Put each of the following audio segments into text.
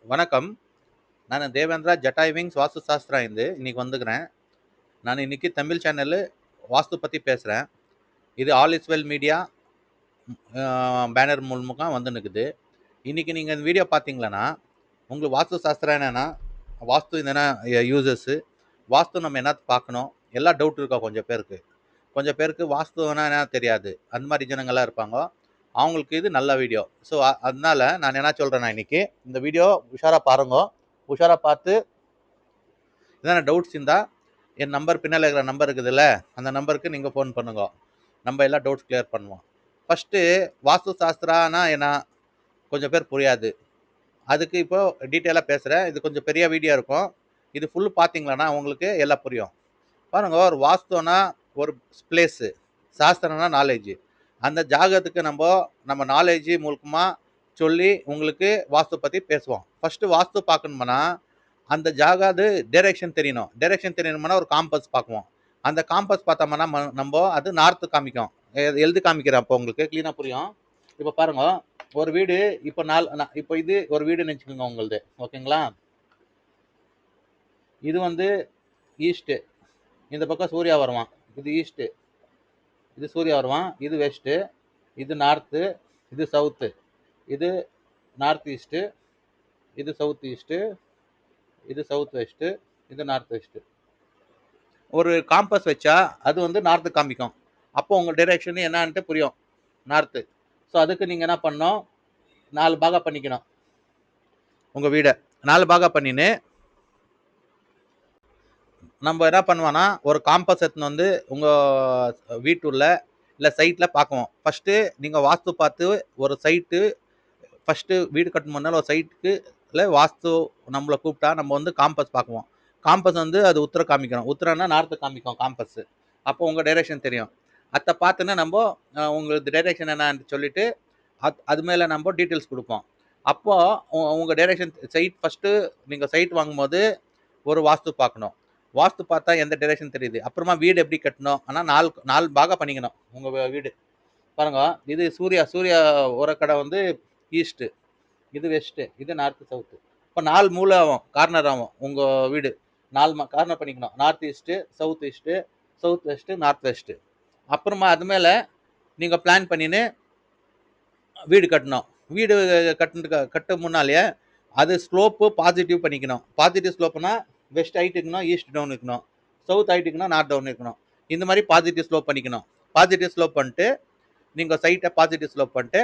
வணக்கம். நானு தேவேந்திரா ஜட்டாய் வாஸ்து சாஸ்திரா இன்னைக்கு வந்துக்கிறேன். நான் இன்னைக்கு தமிழ் சேனலு வாஸ்து பத்தி பேசுறேன். இது all is well media banner மூலமா வந்துன்னுக்குது. இன்னைக்கு நீங்க இந்த வீடியோ பார்த்தீங்களன்னா, உங்களுக்கு வாஸ்து சாஸ்திரம் என்னன்னா, வாஸ்து என்னென்ன யூசஸ், வாஸ்து நம்ம என்னத்த பார்க்கணும், எல்லா டவுட் இருக்கா கொஞ்சம் பேருக்கு. கொஞ்சம் பேருக்கு வாஸ்துனா என்ன தெரியாது. அந்த மாரி ஜனங்கள்லாம் இருப்பாங்க. அவங்களுக்கு இது நல்ல வீடியோ. ஸோ அதனால நான் என்ன சொல்றேன்னா இன்னைக்கு, இந்த வீடியோ உஷாரா பாருங்க. உஷாரா பார்த்து எதனா டவுட்ஸ் இருந்தா என் நம்பர் பின்னால இருக்கிற நம்பர் இருக்குதுல்ல, அந்த நம்பருக்கு நீங்க ஃபோன் பண்ணுங்க. நம்ம எல்லா டவுட்ஸ் கிளியர் பண்ணுவோம். ஃபர்ஸ்ட்டு வாஸ்து சாஸ்திரானா என்ன? கொஞ்சம் பேர் புரியாது. அதுக்கு இப்போ டீட்டெயிலா பேசுறேன். இது கொஞ்சம் பெரிய வீடியோ இருக்கும். இது ஃபுல் பார்த்தீங்களன்னா உங்களுக்கு எல்லாம் புரியும். பாருங்க, ஒரு வாஸ்துனா ஒரு பிளேஸ், சாஸ்திரம்னா நாலேஜ். அந்த ஜாகத்துக்கு நம்ம நாலேஜ் மூலமா சொல்லி உங்களுக்கு வாஸ்து பத்தி பேசுவோம். ஃபர்ஸ்ட் வாஸ்து பார்க்கணும்னா அந்த ஜாகாது டைரக்ஷன் தெரியணும். டைரக்ஷன் தெரியணும்னா ஒரு காம்பஸ் பார்க்குவோம். அந்த காம்பஸ் பார்த்தோம்னா நம்ம அது நார்த் காமிக்கும். எழுதி காமிக்கிறேன் அப்போ உங்களுக்கு கிளீனா புரியும். இப்போ பாருங்க, ஒரு வீடு இப்போ இப்போ இது ஒரு வீடுன்னு வச்சுக்கோங்க உங்களுது. ஓகேங்களா? இது வந்து ஈஸ்ட். இந்த பக்கம் சூர்யா வருவான். இது ஈஸ்ட். இது சூர்யா வருவான். இது வெஸ்ட். இது நார்த்து. இது சவுத்து. இது நார்த் ஈஸ்ட். இது சவுத் ஈஸ்ட். இது சவுத் வெஸ்ட். இது நார்த் வெஸ்ட். ஒரு காம்பஸ் வச்சா அது வந்து நார்த்து காமிக்கும். அப்போ உங்க டைரக்ஷன் என்னன்ட்டு புரியும். நார்த்து. ஸோ அதுக்கு நீங்க என்ன பண்ணணும், 4 பாகா பண்ணிக்கணும். உங்க வீடை 4 பாகா பண்ணின்னு நம்ம என்ன பண்ணுவோம்னா, ஒரு காம்பஸ் எடுத்துன்னு வந்து உங்க வீட்டுள்ள இல்லை சைட்டில் பார்க்குவோம். ஃபர்ஸ்ட்டு நீங்கள் வாஸ்து பார்த்து ஒரு சைட்டு, ஃபர்ஸ்ட்டு வீடு கட்டணும் முன்னால் ஒரு சைட்டுக்கு இல்லை வாஸ்து நம்மளை கூப்பிட்டா நம்ம வந்து காம்பஸ் பார்க்குவோம். காம்பஸ் வந்து அது உத்தர காமிக்கணும். உத்தரன்னா நார்த்து காமிக்கும் காம்பஸ். அப்போ உங்கள் டைரக்ஷன் தெரியும். அதை பார்த்துன்னா நம்ம உங்களுக்கு டைரக்ஷன் என்னன்னு சொல்லிட்டு அது மேலே நம்ம டீட்டெயில்ஸ் கொடுப்போம். அப்போ உங்கள் டைரக்ஷன் சைட் ஃபர்ஸ்ட்டு நீங்கள் சைட் வாங்கும்போது ஒரு வாஸ்து பார்க்கணும். வாஸ்து பார்த்தா எந்த டைரக்ஷன் தெரியுது. அப்புறமா வீடு எப்படி கட்டணும். ஆனால் 4 பாகா பண்ணிக்கணும் உங்கள் வீடு. பாருங்க, இது சூர்யா சூர்யா ஒரு கடை வந்து ஈஸ்ட், இது வெஸ்ட், இது நார்த் சவுத். இப்போ 4 மூலை ஆகும், கார்னர் ஆகும் உங்க வீடு. 4 கார்னர் பண்ணிக்கணும். North east, south east, south west, north west. அப்புறமா அது மேல நீங்க பிளான் பண்ணின்னு வீடு கட்டணும். வீடு கட்ட முன்னாலே அது ஸ்லோப்பு பாசிட்டிவ் பண்ணிக்கணும். பாசிட்டிவ் ஸ்லோப்னா வெஸ்ட் ஹைட் இருக்கணும், ஈஸ்ட் டவுன் இருக்கணும், சவுத் ஹைட் இருக்கணும், நார்த் டவுன் இருக்கணும். இந்த மாதிரி பாசிட்டிவ் ஸ்லோப் பண்ணிக்கணும். பாசிட்டிவ் ஸ்லோப் பண்ணிட்டு நீங்க சைட்டை பாசிட்டிவ் ஸ்லோப் பண்ணிட்டு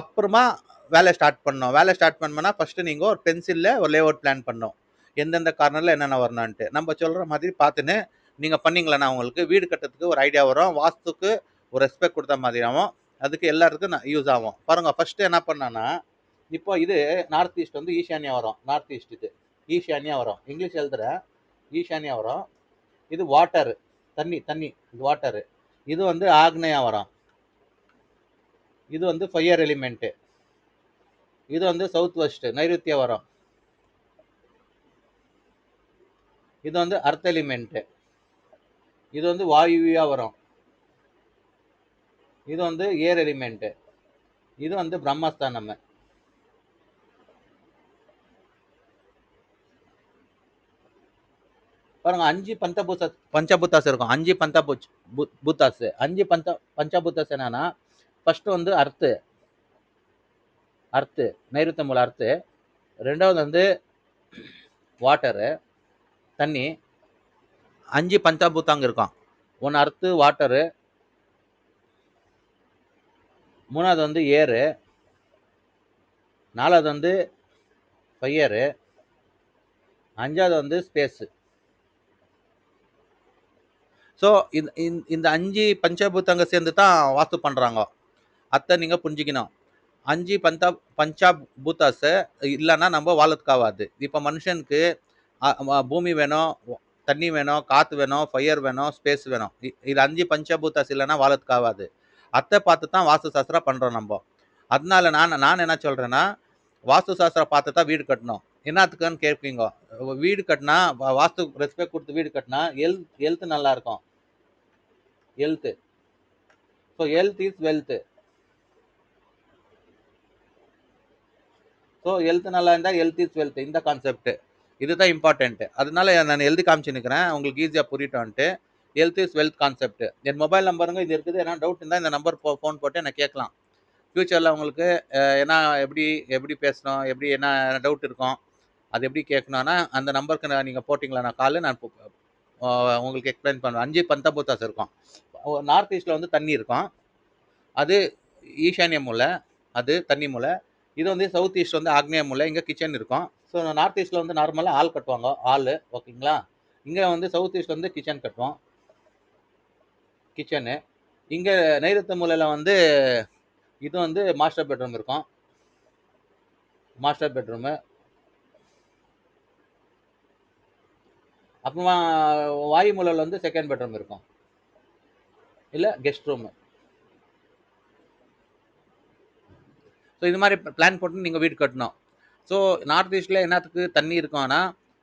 அப்புறமா வேலை ஸ்டார்ட் பண்ணணும். வேலை ஸ்டார்ட் பண்ணோம்னா ஃபர்ஸ்ட் நீங்க ஒரு பென்சில்ல ஒரு லேஅவுட் பிளான் பண்ணணும். எந்தெந்த கார்னர்ல என்னென்ன வரணும்ட்டு நம்ம சொல்ற மாதிரி பார்த்துன்னு நீங்க பண்ணீங்களா உங்களுக்கு வீடு கட்டுறதுக்கு ஒரு ஐடியா வரும். வாஸ்துக்கு ஒரு ரெஸ்பெக்ட் கொடுத்த மாதிரி ஆகும். அதுக்கு எல்லாருக்கும் யூஸ் ஆகும். பாருங்க, ஃபர்ஸ்ட் என்ன பண்ணனா, இப்போ இது நார்த் ஈஸ்ட் வந்து ஈஷானியா வரும். நார்த் ஈஸ்ட் இது ஈஷானியா வரும். இங்கிலீஷ் எழுதுற ஈஷானியா வரும். இது வாட்டர், தண்ணி தண்ணி, இது வாட்டர். இது வந்து ஆக்னேயா வரும். இது வந்து ஃபயர் எலிமெண்ட். இது வந்து சவுத் வெஸ்ட் நைருத்தியா வரும். இது வந்து அர்த் எலிமெண்ட். இது வந்து வாயுவியா வரும். இது வந்து ஏர் எலிமெண்ட். இது வந்து பிரம்மஸ்தானம். பாருங்க, 5 பஞ்சபூத்தாஸ் இருக்கும். 5 பூத்தாஸ். 5 பஞ்சபூத்தாஸ் என்னன்னா, ஃபர்ஸ்ட் வந்து அர்த்து, அர்த்து நைருத்த மூல அர்த்து. ரெண்டாவது வந்து வாட்டரு, தண்ணி. 5 பஞ்சபூத்தாங்க இருக்கும். ஒன்று அர்த்து, வாட்டரு. மூணாவது வந்து ஏரு. நாலாவது வந்து ஃபயரு. அஞ்சாவது வந்து ஸ்பேஸு. ஸோ இந்த 5 பஞ்சபூத்தங்க சேர்ந்து தான் வாஸ்து பண்ணுறாங்க. அத்தை நீங்கள் புரிஞ்சுக்கணும். 5 பஞ்சாபூத்தாஸ் இல்லைன்னா நம்ம வாழறதுக்காகாது. இப்போ மனுஷனுக்கு பூமி வேணும், தண்ணி வேணும், காற்று வேணும், ஃபயர் வேணும், ஸ்பேஸ் வேணும். இது 5 பஞ்சபூத்தாஸ் இல்லைன்னா வாழறதுக்காகாது. அத்தை பார்த்து தான் வாஸ்து சாஸ்திரம் பண்ணுறோம் நம்ம. அதனால நான் என்ன சொல்கிறேன்னா, வாஸ்து சாஸ்திரம் பார்த்து தான் வீடு கட்டணும். என்னத்துக்குன்னு கேட்பீங்க. வீடு கட்டினா வாஸ்து ரெஸ்பெக்ட் கொடுத்து வீடு கட்டினா ஹெல்த் நல்லா இருக்கும். Health. So health is wealth. So health நல்லா இருந்தால் ஹெல்த் இஸ் வெல்த், இந்த கான்செப்ட் இதுதான் இம்பார்ட்டன்ட். அதனால நான் எழுதி காமிச்சுன்னுக்கிறேன், உங்களுக்கு ஈஸியாக புரியட்டோன்ட்டு. Health is wealth concept. என் மொபைல் நம்பருங்க இது இருக்குது. ஏன்னா டவுட் இருந்தால் இந்த நம்பர் ஃபோன் போட்டு என்ன கேட்கலாம். ஃப்யூச்சரில் உங்களுக்கு என்ன எப்படி எப்படி பேசணும், எப்படி என்ன டவுட் இருக்கும், அது எப்படி கேட்கணும்னா அந்த நம்பருக்கு நீங்கள் போட்டிங்களா நான் காலு நான் உங்களுக்கு எக்ஸ்பிளைன் பண்ணுவேன். 5 பந்தாபூத்தாஸ் இருக்கும். நார்த் ஈஸ்டில் வந்து தண்ணி இருக்கும், அது ஈசானிய மூலை, அது தண்ணி மூலை. இது வந்து சவுத் ஈஸ்ட் வந்து ஆக்னிய மூலை, இங்கே கிச்சன் இருக்கும். ஸோ நார்த் ஈஸ்ட்டில் வந்து நார்மலாக ஆள் கட்டுவாங்க, ஆள். ஓகேங்களா. இங்கே வந்து சவுத் ஈஸ்ட் வந்து கிச்சன் கட்டுவோம், கிச்சனு. இங்கே நைருத்த மூலையில் வந்து இது வந்து மாஸ்டர் பெட்ரூம் இருக்கும், மாஸ்டர் பெட்ரூமு. அப்புறமா வாயு மூலையில் வந்து செகண்ட் பெட்ரூம் இருக்கும், இல்லை கெஸ்ட் ரூமு. ஸோ இது மாதிரி பிளான் போட்டு நீங்கள் வீடு கட்டணும். ஸோ நார்த் ஈஸ்டில் என்னத்துக்கு தண்ணி இருக்கும்னா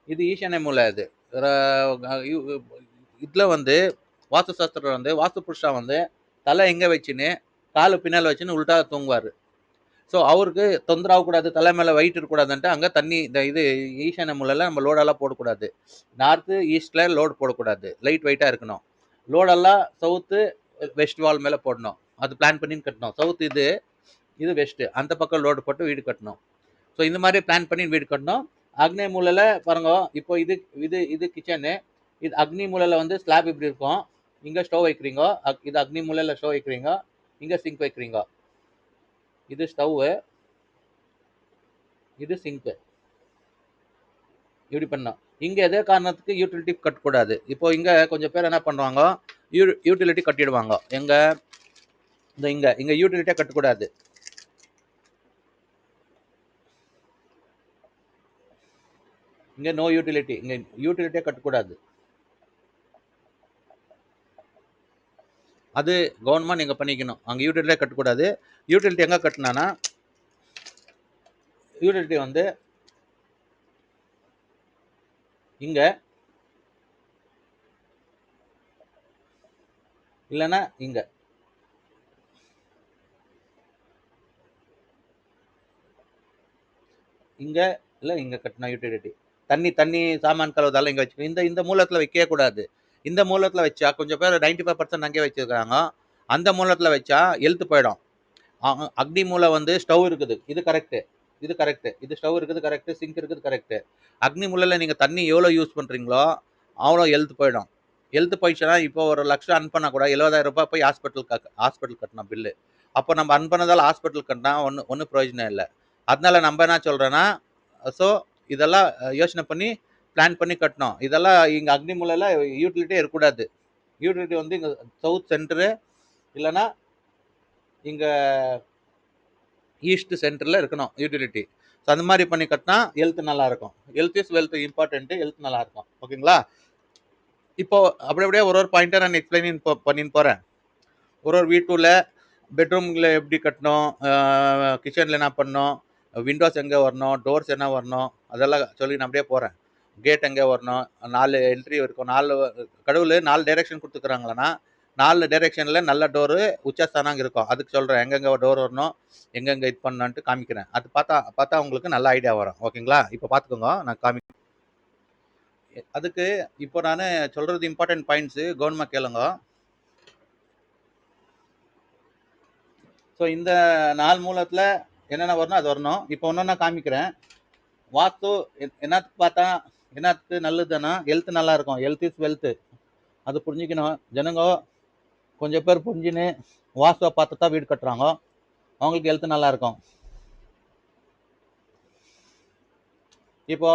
இது ஈசானிய மூலை. இது இதில் வந்து வாஸ்து சாஸ்திரம் வந்து வாஸ்து புருஷா வந்து தலை எங்கே வச்சுன்னு காலு பின்னால் வச்சுன்னு உள்டா தூங்குவார். ஸோ அவருக்கு தொந்தரவாகக்கூடாது, தலை மேலே வெயிட் இருக்கக்கூடாதுன்ட்டு அங்கே தண்ணி இந்த இது ஈசானிய மூலையில் நம்ம லோடெல்லாம் போடக்கூடாது. நார்த்து ஈஸ்டில் லோடு போடக்கூடாது, லைட் வெயிட்டாக இருக்கணும். லோடெல்லாம் சவுத்து வெஸ்ட் வால் மேலே போடணும். அது பிளான் பண்ணின்னு கட்டணும். சவுத் இது இது வெஸ்ட்டு, அந்த பக்கம் லோடு போட்டு வீடு கட்டணும். ஸோ இந்த மாதிரி பிளான் பண்ணி வீடு கட்டணும். அக்னி மூலையில் பாருங்க, இப்போ இது இது இது கிச்சனு. இது அக்னி மூலையில் வந்து ஸ்லாப் இப்படி இருக்கும், இங்கே ஸ்டவ் வைக்கிறீங்க. இது அக்னி மூலையில் ஸ்டவ் வைக்கிறீங்க, இங்கே சிங்க் வைக்கிறீங்க. இது ஸ்டவ்வு, இது சிங்க்கு. இப்படி பண்ணோம். இங்கே எதே காரணத்துக்கு யூட்டிலிட்டி கட்டக்கூடாது. இப்போ இங்கே கொஞ்சம் பேர் என்ன பண்ணுவாங்க, யூட்டிலிட்டி கட்டிடுவாங்க. எங்கே இந்த இங்கே யூட்டிலிட்டியாக கட்டக்கூடாது. இங்கே நோ யூட்டிலிட்டி, இங்கே யூட்டிலிட்டியாக கட்டக்கூடாது. அது கவர்மெண்ட் நீங்கள் பண்ணிக்கணும். அங்கே யூட்டிலிட்டியாக கட்டக்கூடாது. யூட்டிலிட்டி எங்கே கட்டினானா, யூட்டிலிட்டி வந்து இங்கே இல்லைன்னா இங்கே. இங்கே இல்லை இங்கே கட்டினா யூட்டிலிட்டி. தண்ணி சாமான் கழுவுதால இங்கே வச்சுக்கணும். இந்த மூலத்தில் வைக்கவே கூடாது. இந்த மூலத்தில் வச்சா கொஞ்சம் பேர் 95% அங்கே வச்சுருக்காங்க. அந்த மூலத்தில் வச்சா எழுத்து போயிடும். அக்னி மூலை வந்து ஸ்டவ் இருக்குது, இது கரெக்டு, இது கரெக்டு. இது ஸ்டவ் இருக்குது கரெக்டு, சிங்க் இருக்குது கரெக்டு. அக்னி மூலையில் நீங்கள் தண்ணி எவ்வளோ யூஸ் பண்ணுறீங்களோ அவ்வளோ எழுத்து போயிடும். எழுத்து போயிடுச்சுன்னா இப்போ 1 லட்சம் அன் பண்ணால் கூட 70,000 ரூபாய் போய் ஹாஸ்பிட்டல் கட்டணும் பில்லு. அப்போ நம்ம அன் பண்ணதால் ஹாஸ்பிட்டல் கட்டினா ஒன்றும் பிரயோஜனம் இல்லை. அதனால நம்ம என்ன சொல்கிறோன்னா, ஸோ இதெல்லாம் யோசனை பண்ணி பிளான் பண்ணி கட்டணும். இதெல்லாம் இங்கே அக்னி மூலையில் யூட்டிலிட்டியே இருக்கக்கூடாது. யூட்டிலிட்டி வந்து இங்கே சவுத் சென்டரு இல்லைன்னா இங்கே ஈஸ்ட் சென்டரில் இருக்கணும் யூட்டிலிட்டி. ஸோ அந்த மாதிரி பண்ணி கட்டினா ஹெல்த் நல்லாயிருக்கும். Health is wealth important, health நல்லாயிருக்கும். ஓகேங்களா. இப்போ அப்படியே ஒரு பாயிண்ட்டாக நான் எக்ஸ்பிளைன் பண்ணின்னு போகிறேன். ஒரு வீட்டுல பெட்ரூமில் எப்படி கட்டணும், கிச்சனில் என்ன பண்ணணும், விண்டோஸ் எங்கே வரணும், டோர்ஸ் என்ன வரணும், அதெல்லாம் சொல்லி நான் அப்படியே போகிறேன். கேட் எங்கே வரணும், 4 என்ட்ரி இருக்கும். 4 கடவுள் 4 டைரெக்ஷன் கொடுத்துக்கிறாங்களா, 4 டைரெக்ஷனில் நல்ல டோரு உச்சஸ்தானம் இருக்கும். அதுக்கு சொல்கிறேன் எங்கெங்கே டோர் வரணும், எங்கெங்கே இது பண்ணணுன்ட்டு காமிக்கிறேன். அது பார்த்தா உங்களுக்கு நல்ல ஐடியா வரும். ஓகேங்களா. இப்போ பார்த்துக்கோங்க, நான் அதுக்கு இப்போ நான் சொல்கிறது இம்பார்ட்டன்ட் பாயிண்ட்ஸு கவர்மெண்ட் கேளுங்க. ஸோ இந்த 4 மூலத்தில் என்னென்ன வரணும் அது வரணும். இப்போ ஒன்றா காமிக்கிறேன். வாஸ்து என்னத்துக்கு பார்த்தா என்னத்துக்கு நல்லதுன்னா ஹெல்த் நல்லா இருக்கும். ஹெல்த் இஸ் வெல்த்து, அது புரிஞ்சுக்கணும் ஜனங்க. கொஞ்சம் பேர் புரிஞ்சுன்னு வாஸ்துவை பார்த்து தான் வீடு கட்டுறாங்க, அவங்களுக்கு ஹெல்த் நல்லா இருக்கும். இப்போ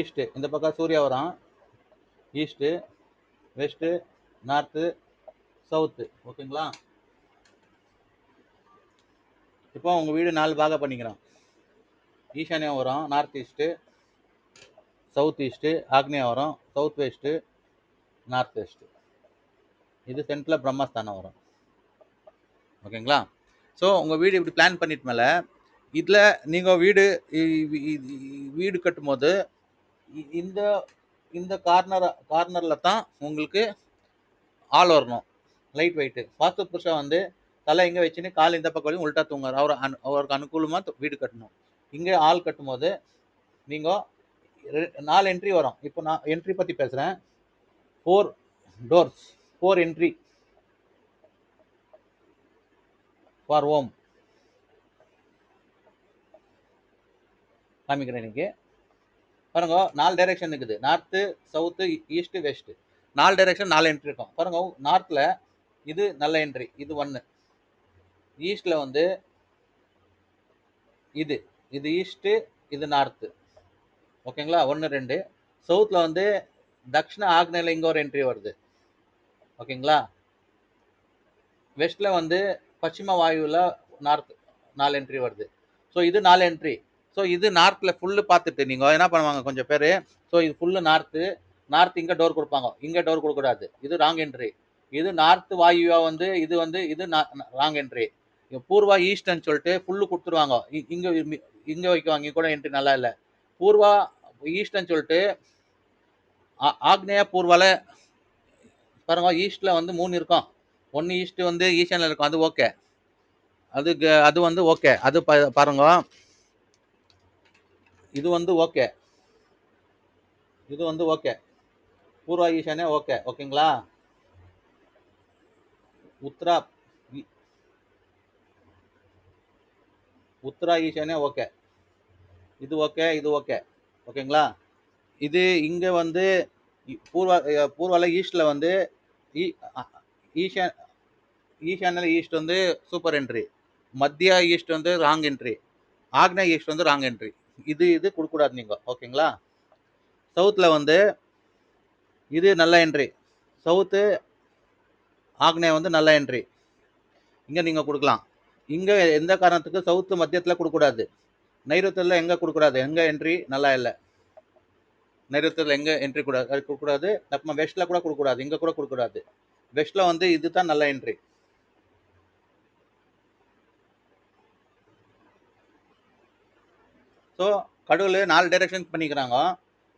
ஈஸ்ட்டு இந்த பக்கம் சூர்யா வரும், ஈஸ்ட்டு வெஸ்ட்டு நார்த்து சவுத்து. ஓகேங்களா. இப்போ உங்கள் வீடு 4 பாகம் பண்ணிக்கிறோம். ஈசானியம் வரும், நார்த் ஈஸ்ட்டு, சவுத் ஈஸ்ட்டு, ஆக்னியா வரும், சவுத் வெஸ்ட்டு, நார்த் வெஸ்ட்டு. இது சென்டரில் பிரம்மஸ்தானம் வரும். ஓகேங்களா. ஸோ உங்கள் வீடு இப்படி பிளான் பண்ணிட்டு மேலே இதில் நீங்கள் வீடு கட்டும் போது இந்த இந்த கார்னரில் தான் உங்களுக்கு ஆள் வரணும், லைட் வெயிட்டு. வாஸ்து புருஷா வந்து தலை இங்கே வச்சுன்னு கால் இந்த பக்கம் வரையும் உள்டா தூங்குவார். அவருக்கு அனுகூலமாக வீடு கட்டணும். இங்கே ஆள் கட்டும்போது நீங்கள் 4 என்ட்ரி வரும். இப்போ நான் என்ட்ரி பற்றி பேசுகிறேன். 4 டோர்ஸ், 4 என்ட்ரி ஃபார் ஹோம் காமிக்கிறேன் இன்னைக்கு. பாருங்க 4 டைரக்ஷன் இருக்குது. North, south, east, west. 4 direction 4 entry இருக்கும். பாருங்க நார்த்தில் இது நல்ல என்ட்ரி, இது 1. ஈஸ்டில் வந்து இது இது ஈஸ்ட்டு, இது நார்த்து. ஓகேங்களா, 1 2. சவுத்தில் வந்து தக்ஷிண ஆக்னேயில் இங்கே ஒரு என்ட்ரி வருது. ஓகேங்களா. வெஸ்ட்டில் வந்து பশ্চিம வாயுவில் நார்த் 4 என்ட்ரி வருது. ஸோ இது 4 என்ட்ரி. ஸோ இது நார்த்தில் ஃபுல்லு பார்த்துட்டு நீங்கள் என்ன பண்ணுவாங்க கொஞ்சம் பேர், ஸோ இது ஃபுல்லு நார்த் இங்கே டோர் கொடுப்பாங்க, இங்கே டோர் கொடுக்கக்கூடாது, இது ராங் என்ட்ரி. இது நார்த் வாயுவா வந்து இது ராங் என்ட்ரி. பூர்வா ஈஸ்ட்ன்னு சொல்லிட்டு ஃபுல்லு கொடுத்துருவாங்க. இங்கே வைக்குவாங்க, இங்கே கூட என்ட்ரி நல்லா இல்லை. பூர்வா ஈஸ்ட்ன்னு சொல்லிட்டு ஆக்னேய பூர்வால பாருங்க, ஈஸ்ட்டில் வந்து 3 இருக்கும். 1 ஈஸ்ட் வந்து ஈசானில் இருக்கும், அது ஓகே. அது வந்து ஓகே. அது பாருங்க, இது வந்து ஓகே, இது வந்து ஓகே. பூர்வா ஈசானே ஓகே. ஓகேங்களா. உத்தரா ஈசானே ஓகே. இது ஓகே, இது ஓகே. ஓகேங்களா. இது இங்கே வந்து பூர்வால ஈஸ்டில் வந்து ஈசானில் ஈஸ்ட் வந்து சூப்பர் என்ட்ரி, மத்திய ஈஸ்ட் வந்து ராங் என்ட்ரி, ஆக்னேய ஈஸ்ட் வந்து ராங் என்ட்ரி. இது கொடுக்கக்கூடாது நீங்கள். ஓகேங்களா. சவுத்தில் வந்து இது நல்ல என்ட்ரி, சவுத்து ஆக்னேய வந்து நல்ல என்ட்ரி, இங்கே நீங்கள் கொடுக்கலாம். இங்கே எந்த காரணத்துக்கு சவுத்து மத்தியத்தில் கொடுக்கக்கூடாது, நைருத்தியில் எங்கே கொடுக்கக்கூடாது, எங்கே என்ட்ரி நல்லா இல்லை, நைருத்தியில் எங்கே என்ட்ரி கொடுக்கக்கூடாது. நம்ம வெஸ்ட்டில் கூட கொடுக்கக்கூடாது, இங்கே கூட கொடுக்கக்கூடாது. வெஸ்ட்டில் வந்து இதுதான் நல்ல என்ட்ரி. ஸோ கடவுள் 4 டைரக்ஷன் பண்ணிக்கிறாங்க.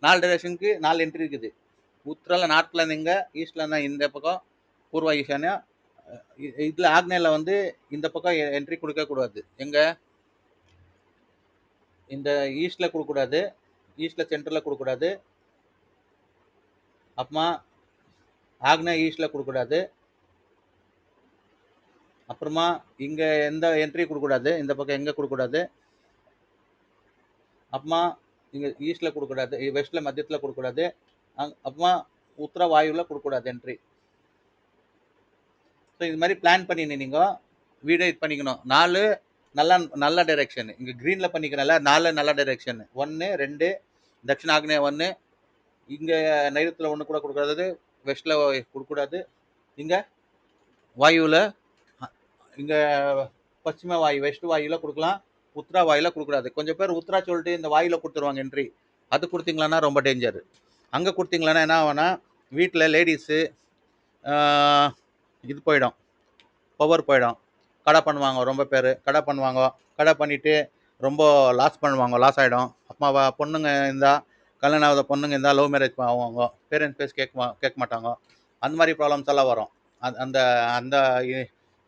4 டைரக்ஷனுக்கு 4 என்ட்ரி இருக்குது. உத்தரால நார்த்தில் நீங்கள், ஈஸ்டில் இந்த பக்கம் பூர்வா ஈசானியா, இதில் ஆக்னேயில் வந்து இந்த பக்கம் என்ட்ரி கொடுக்கக்கூடாது. எங்கே இந்த ஈஸ்டில் கொடுக்கக்கூடாது, ஈஸ்டில் சென்டரில் கொடுக்கக்கூடாது, அப்புறமா ஆக்னேய ஈஸ்டில் கொடுக்கக்கூடாது, அப்புறமா இங்கே எந்த என்ட்ரி கொடுக்கக்கூடாது, இந்த பக்கம் எங்கே கொடுக்கக்கூடாது, அப்புறமா இங்கே ஈஸ்டில் கொடுக்கக்கூடாது, வெஸ்ட்டில் மத்தியத்தில் கொடுக்கக்கூடாது, அப்புறமா உத்தர வாயுவில் கொடுக்கக்கூடாது என்ட்ரி. ஸோ இது மாதிரி பிளான் பண்ணி நீங்கள் வீடை இது பண்ணிக்கணும். 4 நல்ல டைரெக்ஷன். இங்கே க்ரீனில் பண்ணிக்கிறனால 4 நல்ல டைரெக்ஷன். 1 2 தட்சிண ஆக்னேய 1, இங்கே நைருத்தில் 1 கூட கொடுக்கக்கூடாது, வெஸ்ட்டில் கொடுக்கக்கூடாது, இங்கே வாயுவில் இங்கே பশ্চিம வாயு வெஸ்ட் வாயுவில் கொடுக்கலாம், உத்தரா வாயுவில் கொடுக்கக்கூடாது. கொஞ்சம் பேர் உத்தரா சொல்லிட்டு இந்த வாயுவில் கொடுத்துருவாங்க என்ட்ரி. அது கொடுத்தீங்களான்னா ரொம்ப டேஞ்சர். அங்கே கொடுத்தீங்களான்னா என்ன ஆகும்னா வீட்டில் லேடிஸு இது போயிடும், பவர் போயிடும். கடை பண்ணுவாங்க, ரொம்ப பேர் கடை பண்ணுவாங்க. கடை பண்ணிவிட்டு ரொம்ப லாஸ் ஆகிடும். அம்மா பொண்ணுங்க இருந்தால், கல்யாணம் ஆகாத பொண்ணுங்க இருந்தால் லவ் மேரேஜ் ஆவாங்க, பேரண்ட்ஸ் பேஸ் கேட்க மாட்டாங்க. அந்த மாதிரி ப்ராப்ளம்ஸ் எல்லாம் வரும். அந்த அந்த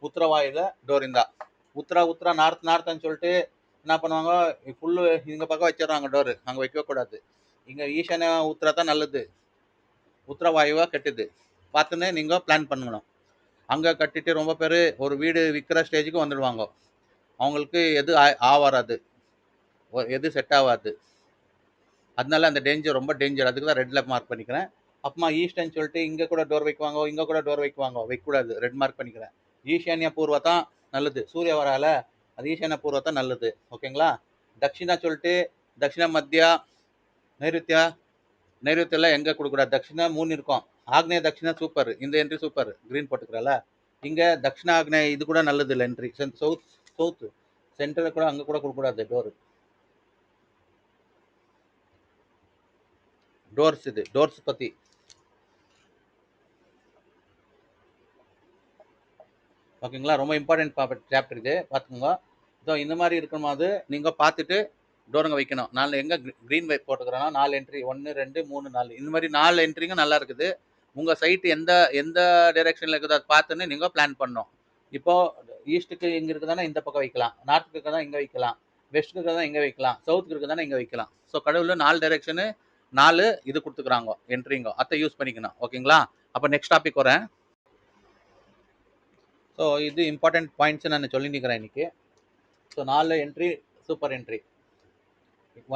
உத்தர வாயில் டோர் இருந்தால், உத்தரா நார்த்துன்னு சொல்லிட்டு என்ன பண்ணுவாங்க, ஃபுல்லு இங்கே பக்கம் வச்சிடுறாங்க டோரு. அங்கே வைக்கக்கூடாது. இங்கே ஈசானிய உத்தரா தான் நல்லது, உத்தர வாயுவாக கெட்டுது. பார்த்துன்னு நீங்கள் பிளான் பண்ணணும். அங்கே கட்டிட்டு ரொம்ப பேர் ஒரு வீடு விற்கிற ஸ்டேஜுக்கு வந்துடுவாங்க. அவங்களுக்கு எது ஆவாராது, எது செட் ஆகாது. அதனால அந்த டேஞ்சர் ரொம்ப டேஞ்சர். அதுக்கு தான் ரெட்டில் மார்க் பண்ணிக்கிறேன். அப்புறமா ஈஸ்டர்ன்னு சொல்லிட்டு இங்கே கூட டோர் வைக்குவாங்க, இங்கே கூட டோர் வைக்கக்கூடாது, ரெட் மார்க் பண்ணிக்கிறேன். ஈசானிய பூர்வா தான் நல்லது. சூரிய வரால அது ஈசானிய பூர்வா தான் நல்லது. ஓகேங்களா. தட்சிணா சொல்லிட்டு தட்சிண மத்தியா நைருத்தியில் எங்கே கொடுக்கூடாது. தட்சிணா 3 இருக்கும். ஆக்னேய தட்சிணா சூப்பர், இந்த என்ட்ரி சூப்பர், க்ரீன் போட்டுக்கிறல. இங்கே தட்சிண ஆக்னேய இது கூட நல்லது இல்லை என்ட்ரி. சவுத்து சென்டரில் கூட அங்கே கூட கொடுக்கக்கூடாது டோரு. டோர்ஸ் பற்றி ஓகேங்களா. ரொம்ப இம்பார்ட்டன்ட் சாப்டர் இது, பார்த்துக்கோங்க. ஸோ இந்த மாதிரி இருக்கும்போது நீங்கள் பார்த்துட்டு டோருங்க வைக்கணும். 4 எங்கே க்ரீன் வைப் போட்டுக்கிறோன்னா 4 என்ட்ரி, 1 2 3 4, இந்த மாதிரி 4 என்ட்ரிங்க நல்லா இருக்குது. உங்கள் சைட்டு எந்த டைரெக்ஷனில் இருக்குது அதை பார்த்துன்னு நீங்கள் பிளான் பண்ணணும். இப்போ ஈஸ்ட்டுக்கு இங்கே இருக்குதானே இந்த பக்கம் வைக்கலாம், நார்த்துக்கு இருக்குதா இங்கே வைக்கலாம், வெஸ்ட்டுக்கு இருக்குதா இங்கே வைக்கலாம், சவுத்துக்கு இருக்குதானே இங்கே வைக்கலாம். ஸோ கடவுள் 4 டைரக்ஷனு 4 இது கொடுத்துக்குறாங்க என்ட்ரிங்க, அதை யூஸ் பண்ணிக்கணும். ஓகேங்களா? அப்போ நெக்ஸ்ட் டாபிக் வரேன். ஸோ இது இம்பார்ட்டன்ட் பாயிண்ட்ஸ் நான் சொல்லி நிற்கிறேன் இன்னைக்கு. ஸோ 4 என்ட்ரி சூப்பர் என்ட்ரி,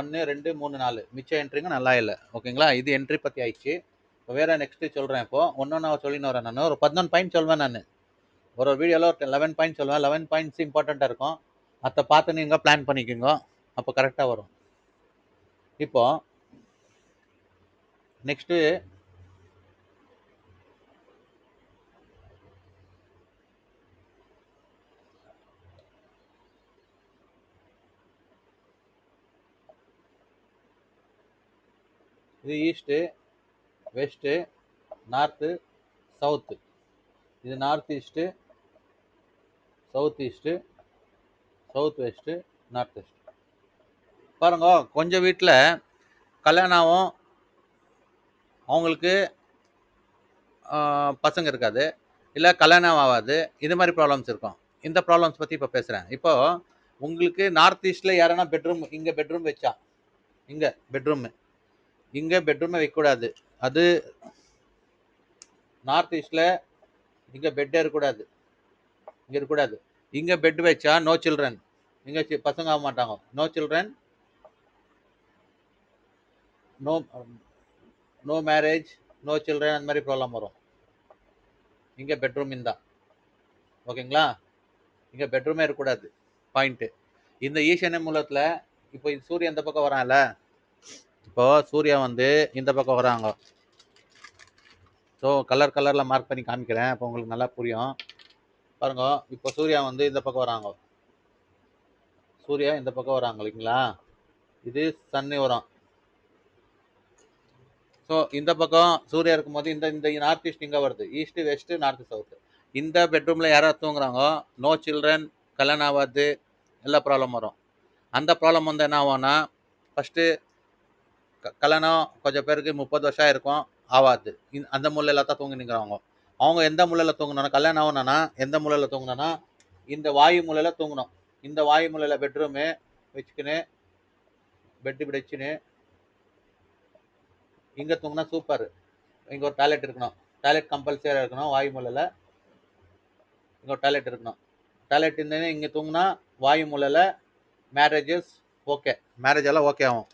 1 2 3 4 மிச்ச என்ட்ரிங்க நல்லா இல்லை. ஓகேங்களா? இது என்ட்ரி பற்றி ஆயிடுச்சு. இப்போ வேற நெக்ஸ்ட் சொல்கிறேன். இப்போ ஒன்று சொல்லின்னு வரேன். நான் ஒரு 11 பாயிண்ட் சொல்வேன். நான் ஒரு வீடியோவில் ஒரு 11 பாயிண்ட் சொல்லுவேன். 11 பாயிண்ட்ஸ் இம்பார்ட்டண்ட்டாக இருக்கும். அதை பார்த்து நீங்கள் பிளான் பண்ணிக்கோங்க, அப்போ கரெக்டாக வரும். இப்போ நெக்ஸ்ட்டு இது ஈஸ்ட்டு, வெஸ்ட்டு, நார்த்து, சவுத்து. இது north east, south east, south west, north west. பாருங்க, கொஞ்சம் வீட்டில் கல்யாணம் ஆகும், அவங்களுக்கு பசங்க இருக்காது, இல்லை கல்யாணம் ஆகாது. இது மாதிரி ப்ராப்ளம்ஸ் இருக்கும். இந்த ப்ராப்ளம்ஸ் பற்றி இப்போ பேசுகிறேன். இப்போ உங்களுக்கு நார்த் ஈஸ்ட்டில் யாரனா பெட்ரூம், இங்கே பெட்ரூம் வச்சா, இங்கே பெட்ரூமு, இங்கே பெட்ரூமே வைக்கக்கூடாது. அது நார்த் ஈஸ்ட்டில் இங்கே பெட்டே இருக்கக்கூடாது, இங்கே இருக்கக்கூடாது. இங்கே பெட் வச்சா நோ சில்ட்ரன், இங்கே பசங்க ஆக மாட்டாங்க. No children, no no marriage, no children, அந்த மாதிரி ப்ராப்ளம் வரும். இங்கே பெட்ரூம் இருந்தா. ஓகேங்களா? இங்கே பெட்ரூமே இருக்கக்கூடாது. பாயிண்ட்டு. இந்த ஈசான்ய மூலத்தில் இப்போ சூரியன் இந்த பக்கம் வரான்ல, இப்போ சூர்யா வந்து இந்த பக்கம் வராங்க. ஸோ கலர் கலரில் மார்க் பண்ணி காமிக்கிறேன், அப்போ உங்களுக்கு நல்லா புரியும். பாருங்க, இப்போ சூர்யா வந்து இந்த பக்கம் வராங்க. சூர்யா இந்த பக்கம் வராங்க இல்லைங்களா? இது சன்னு வரும். ஸோ இந்த பக்கம் சூர்யா இருக்கும்போது இந்த இந்த நார்த் ஈஸ்ட் இங்கே வருது. East, west, north, south. இந்த பெட்ரூமில் யாராவது தூங்குறாங்க, நோ சில்ட்ரன், கல்யாணம் ஆகாது, எல்லா ப்ராப்ளம் வரும். அந்த ப்ராப்ளம் வந்து என்ன ஆகும்னா, ஃபஸ்ட்டு கல்யாணம் கொஞ்சம் பேருக்கு 30 வருஷம் இருக்கும், ஆகாது. அந்த மூலையில் தான் தூங்கி நிற்கிறாங்க. அவங்க எந்த மூலையில் தூங்கணும்னா, கல்யாணம் ஆகணும்னா எந்த மூலையில் தூங்கணும்னா, இந்த வாயு மூலையில் தூங்கணும். இந்த வாயு மூலையில் பெட்ரூமு வச்சுக்கின்னு பெட்டு பிடிச்சின்னு இங்கே தூங்கினா சூப்பர். இங்கே ஒரு டாய்லெட் இருக்கணும், டாய்லெட் கம்பல்சரியாக இருக்கணும். வாயு மூலையில் இங்கே ஒரு டாய்லெட் இருக்கணும். டாய்லெட் இருந்தேன்னு இங்கே தூங்கினா வாயு மூலையில் மேரேஜஸ் ஓகே, மேரேஜ் எல்லாம் ஓகே ஆகும்.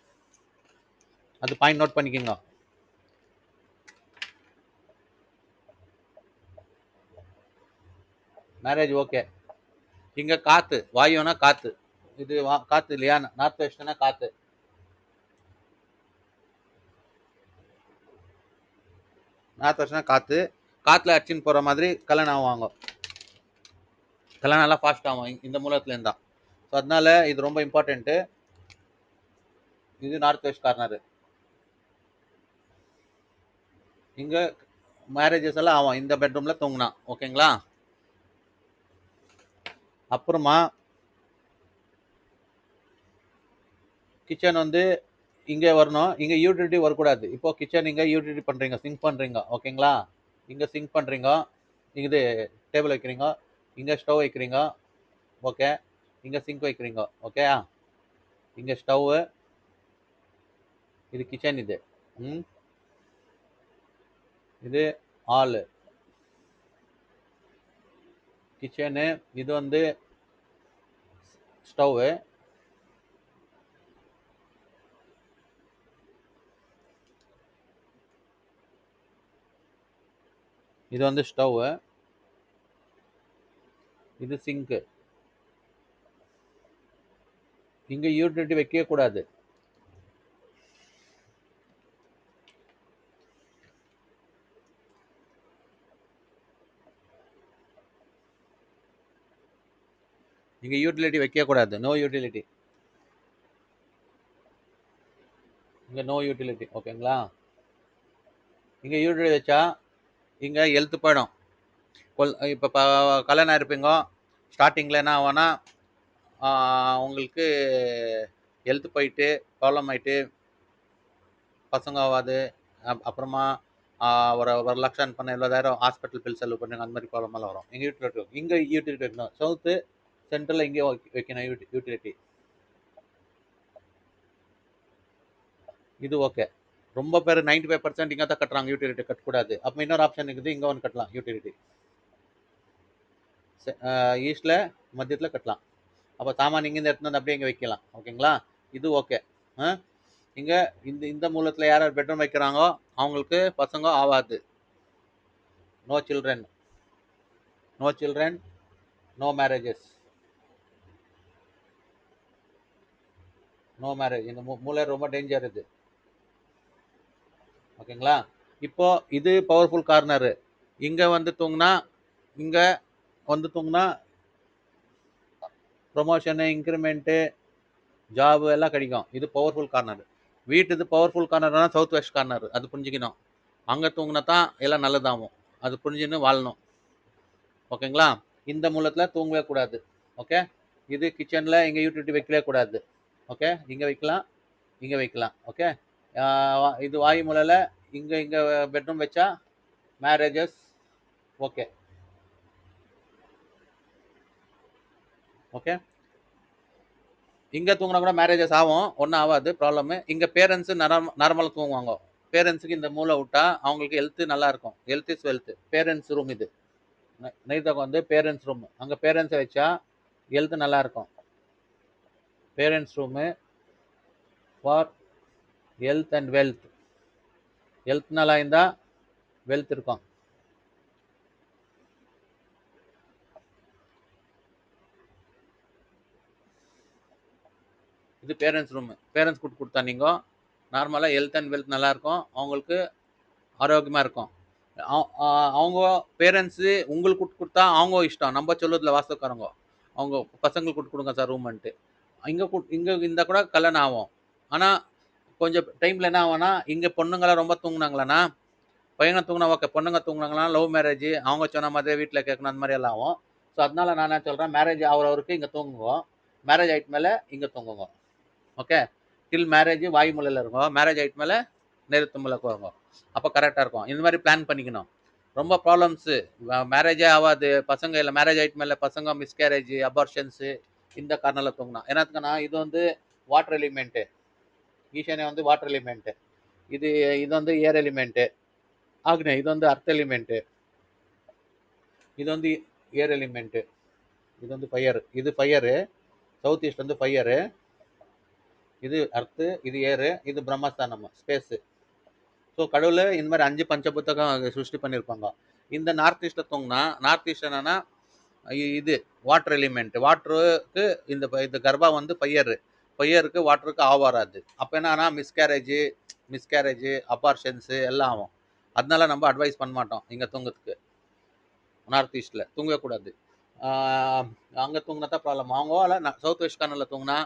அது பாயிண்ட் நோட் பண்ணிக்கோங்க. Marriage okay. இங்கே காற்று, வாயுனா காற்று, இது காற்று இல்லையா? நார்த் வெஸ்ட்னா காற்று. நார்த் வெஸ்ட்னா காற்று, காற்றுல அடிச்சுன்னு போகிற மாதிரி கல்யாணம் ஆகுவாங்க. கல்யாணம் எல்லாம் ஃபாஸ்ட் ஆகும் இந்த மூலத்துலேருந்து தான். ஸோ அதனால இது ரொம்ப இம்பார்ட்டண்ட்டு. இது நார்த் வெஸ்ட் கார்னரு. இங்கே மேரேஜஸ் எல்லாம் ஆகும் இந்த பெட்ரூமில் தூங்கினா. ஓகேங்களா? அப்புறமா கிச்சன் வந்து இங்கே வரணும். இங்கே யூட்டிலிட்டி வரக்கூடாது. இப்போ கிச்சன் இங்கே யூட்டிலிட்டி பண்ணுறீங்க, சிங்க் பண்ணுறீங்க. ஓகேங்களா? இங்கே சிங்க் பண்ணுறீங்க, இது டேபிள் வைக்கிறீங்க, இங்கே ஸ்டவ் வைக்கிறீங்க. ஓகே, இங்கே சிங்க் வைக்கிறீங்க. ஓகே, இங்கே ஸ்டவ்வு, இது கிச்சன். இது இது ஹாலு, கிச்சனு. இது வந்து ஸ்டவ்வு, இது வந்து ஸ்டவ்வு, இது சிங்க்கு. இங்கே யூட்டிலிட்டி வைக்கவே கூடாது. இங்கே யூட்டிலிட்டி வைக்க கூடாது. No utility. இங்கே நோ யூட்டிலிட்டி. ஓகேங்களா? இங்கே யூட்டிலிட்டி வச்சா இங்கே ஹெல்த் போயிடும். இப்போ கல்யாணம் இருப்பீங்க, ஸ்டார்டிங்கில் என்ன ஆகும்னா உங்களுக்கு ஹெல்த் போயிட்டு ப்ராப்ளம் ஆகிட்டு பசங்க ஆகாது. அப்புறமா ஒரு 1,00,000 earn பண்ண 70,000 ஹாஸ்பிட்டல் பில் செலவு பண்ணுங்க, அந்த மாதிரி ப்ராப்ளம் எல்லாம் வரும். எங்க யூட்டிலிட்டி இங்க யூட்டிலிட்டி வைக்கணும். சவுத்து சென்ட்ரல்ல இங்கே வைக்கணும் யூட்டிலிட்டி. இது ஓகே. ரொம்ப பேர் 95% இங்க தான் கட்டுறாங்க, யூட்டிலிட்டி கட்டக்கூடாது. அப்போ இன்னொரு ஆப்ஷன் இருக்குது, இங்க ஒன்று கட்டலாம் யூட்டிலிட்டி. ஈஸ்ட்ல மத்தியத்தில் கட்டலாம். அப்போ சாமான் இங்கேருந்து எடுத்துன்னு வந்து அப்படியே இங்கே வைக்கலாம். ஓகேங்களா? இது ஓகே. இங்க இந்த இந்த மூலத்தில் யார் யார் பெட்ரூம் வைக்கிறாங்களோ அவங்களுக்கு பசங்க ஆகாது. No children, no children, no marriages, no marriage. இந்த மூலை ரொம்ப டேஞ்சர் இது. ஓகேங்களா? இப்போ இது பவர்ஃபுல் கார்னர். இங்க வந்து தூங்கினா, இங்க வந்து தூங்கினா ப்ரொமோஷனு, இன்க்ரிமெண்ட்டு, ஜாப் எல்லாம் கிடைக்கும். இது பவர்ஃபுல் கார்னர். வீட்டு பவர்ஃபுல் கார்னர்னா சவுத் வெஸ்ட் கார்னர், அது புரிஞ்சுக்கணும். அங்கே தூங்கினா தான் எல்லாம் நல்லதாகும். அது புரிஞ்சுன்னு வாழணும். ஓகேங்களா? இந்த மூலத்தில் தூங்கவே கூடாது. ஓகே? இது கிச்சனில் இங்கே யூட்டிலிட்டி வைக்கவே கூடாது. ஓகே? இங்கே வைக்கலாம், இங்கே வைக்கலாம். ஓகே? இது வாயு மூலையில் இங்கே இங்கே பெட்ரூம் வச்சா மேரேஜஸ் ஓகே. ஓகே, இங்கே தூங்கினா கூட மேரேஜஸ் ஆகும், ஒன்றும் ஆகாது ப்ராப்ளமு. இங்கே பேரண்ட்ஸு நார்மலாக தூங்குவாங்க. பேரண்ட்ஸுக்கு இந்த மூளை விட்டா அவங்களுக்கு ஹெல்த்து நல்லா இருக்கும். Health is wealth. Parents room இது. நைட்டாக வந்து பேரண்ட்ஸ் ரூம், அங்கே பேரண்ட்ஸை வச்சா ஹெல்த் நல்லா இருக்கும். Parents room for health and wealth. Health நல்லா இருந்தால் வெல்த் இருக்கும். இது பேரண்ட்ஸ் ரூமு. பேரண்ட்ஸ் கொடுத்தா நீங்கள் நார்மலாக ஹெல்த் அண்ட் வெல்த் நல்லாயிருக்கும், அவங்களுக்கு ஆரோக்கியமாக இருக்கும். அவங்க பேரண்ட்ஸு உங்களுக்கு கொடுத்தா அவங்க இஷ்டம், நம்ம சொல்லுறதுல வாஸ்தவக்காரங்க. அவங்க பசங்களுக்கு கொடுங்க சார் ரூம்ன்ட்டு. இங்கே இருந்தால் கூட கல்யாணம் ஆகும். ஆனால் கொஞ்சம் டைமில் என்ன ஆகும்னா, இங்கே பொண்ணுங்களாம் ரொம்ப தூங்குனாங்களான்னா, பையனை தூங்கினா ஓகே, பொண்ணுங்க தூங்குனாங்கன்னா லவ் மேரேஜ், அவங்க சொன்ன மாதிரி வீட்டில் கேட்கணும், அந்த மாதிரி எல்லாம் ஆகும். ஸோ அதனால நான் என்ன சொல்கிறேன், மேரேஜ் ஆகிறவருக்கு இங்கே தூங்குங்க, மேரேஜ் ஆகிட்டு மேலே இங்கே தூங்குங்க. ஓகே? டில் மேரேஜ் வாயு மூலையில் இருக்கும், மேரேஜ் ஆகிட்டு மேலே நிறுத்து மூலைக்கு வருங்க. அப்போ கரெக்டாக இருக்கும். இந்த மாதிரி பிளான் பண்ணிக்கணும். ரொம்ப ப்ராப்ளம்ஸு, மேரேஜே ஆகாது பசங்க, இல்லை மேரேஜ் ஆகிட்டு மேலே பசங்க மிஸ்கேரேஜ், அபார்ஷன்ஸு இந்த காரணத்தில் தூங்கணும். ஏன்னாத்துக்குன்னா இது வந்து வாட்டர் எலிமெண்ட்டு. ஈஷானியா வந்து வாட்டர் எலிமெண்ட்டு. இது இது வந்து ஏர் எலிமெண்ட்டு. ஆக்னே இது வந்து அர்த் எலிமெண்ட்டு. இது வந்து ஏர் எலிமெண்ட்டு. இது வந்து ஃபயர். இது ஃபயரு. சவுத் ஈஸ்ட் வந்து ஃபயரு. இது அர்த்து, இது ஏரு, இது பிரம்மஸ்தானம் ஸ்பேஸு. ஸோ கடவுள் இந்த மாதிரி 5 பஞ்சபூதகம் சிருஷ்டி பண்ணியிருப்பாங்க. இந்த நார்த் ஈஸ்ட்டில் தூங்கினா, நார்த் ஈஸ்ட் என்னன்னா இது வாட்டர் எலிமெண்ட். வாட்டருக்கு இந்த கர்ப்பா வந்து பையருக்கு வாட்டருக்கு ஆவாராது. அப்போ என்னன்னா மிஸ்கேரேஜ் அபார்ஷன்ஸு எல்லாம் ஆகும். அதனால நம்ம அட்வைஸ் பண்ண மாட்டோம் இங்கே தூங்குறதுக்கு. நார்த் ஈஸ்ட்டில் தூங்கவே கூடாது. அங்கே தூங்கினா தான் ப்ராப்ளம். அவங்க சவுத் வெஸ்ட் கார்னரில் தூங்கினா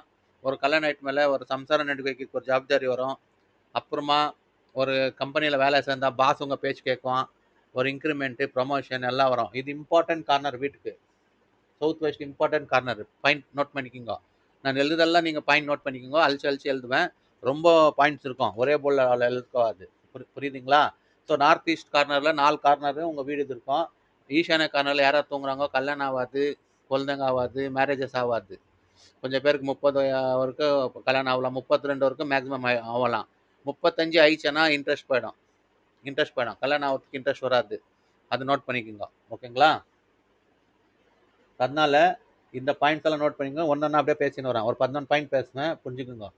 ஒரு கல்யாணம் ஆகிட்டு மேலே ஒரு சம்சாரம் நடிகைக்கு ஒரு ஜவாப்தாரி வரும். அப்புறமா ஒரு கம்பெனியில் வேலை சேர்ந்தால் பாஸ் உங்கள் பேச்சு கேட்கும். ஒரு இன்க்ரிமெண்ட்டு, ப்ரொமோஷன் எல்லாம் வரும். இது இம்பார்ட்டன்ட் கார்னர் வீட்டுக்கு. South west important corner. Point note பண்ணிக்கோங்க. நான் எழுதுதெல்லாம் நீங்கள் பாயிண்ட் நோட் பண்ணிக்கோங்க. அழிச்சு எழுதுவேன். ரொம்ப பாயிண்ட்ஸ் இருக்கும், ஒரே போல் எழுதுக்காது. புரியுதுங்களா? ஸோ நார்த் ஈஸ்ட் கார்னரில் 4 கார்னரு உங்கள் வீடு இருக்கும். ஈசானிய கார்னரில் யாராவது தூங்குறாங்க, கல்யாணம் ஆகாது, குழந்தைங்க ஆகாது, மேரேஜஸ் ஆகாது. கொஞ்சம் பேருக்கு 30 வரைக்கும் கல்யாணம் ஆகலாம், 32 வரைக்கும் மேக்ஸிமம் ஆகலாம். 35 ஆயிடுச்சுன்னா இன்ட்ரெஸ்ட் போயிடும், கல்யாணம் ஆகிறதுக்கு இன்ட்ரெஸ்ட் வராது. அது நோட் பண்ணிக்கோங்க. ஓகேங்களா? அதனால இந்த பாயிண்ட்ஸ் எல்லாம் நோட் பண்ணிக்கோங்க. ஒன்றா அப்படியே பேசின்னு வரேன். ஒரு 11 பாயிண்ட் பேசுனேன், புரிஞ்சுக்குங்க.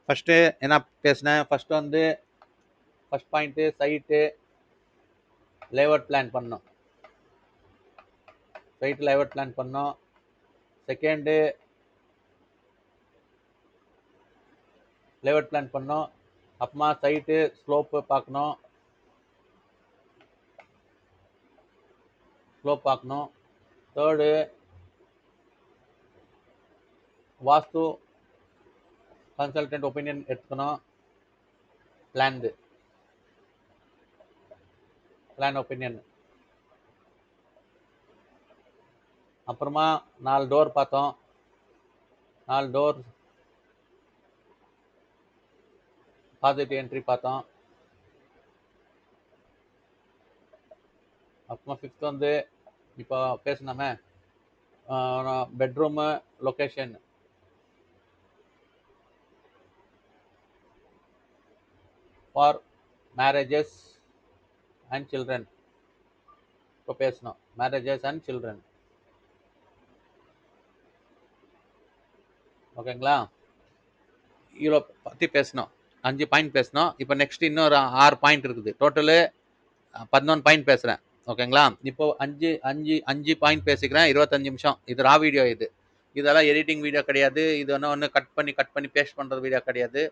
ஃபஸ்ட்டு என்ன பேசினேன்? First point site layout plan பண்ணோம். சைட்டு லேஅவுட் பிளான் பண்ணோம். செகண்டு லேஅவுட் பிளான் பண்ணோம். அப்புறமா சைட்டு ஸ்லோப்பு பார்க்கணும். தேர்டு வாஸ்து கன்சல்டன்ட் ஒப்பீனியன் எடுத்துக்கணும். Plan opinion. அப்புறமா 4 டோர் பார்த்தோம். 4 டோர் பாசிட்டிவ் என்ட்ரி பார்த்தோம். அப்புறமா 5th வந்து இப்போ பேசினோமே, bedroom location for marriages and children. இப்போ பேசணும் மேரேஜஸ் அண்ட் சில்ட்ரன். ஓகேங்களா? இவ்வளோ பற்றி பேசணும். 5 பாயிண்ட் பேசணும். இப்போ நெக்ஸ்ட் இன்னொரு 6 பாயிண்ட் இருக்குது. டோட்டலு 11 பாயிண்ட் பேசுகிறேன். ஓகேங்களா? இப்போ அஞ்சு அஞ்சு அஞ்சு பாயிண்ட் பேசிக்கிறேன். 25 நிமிஷம். இது ரா வீடியோ. இதெல்லாம் எடிட்டிங் வீடியோ கிடையாது. இது ஒன்று கட் பண்ணி பேஸ்ட் பண்ணுறது வீடியோ கிடையாது.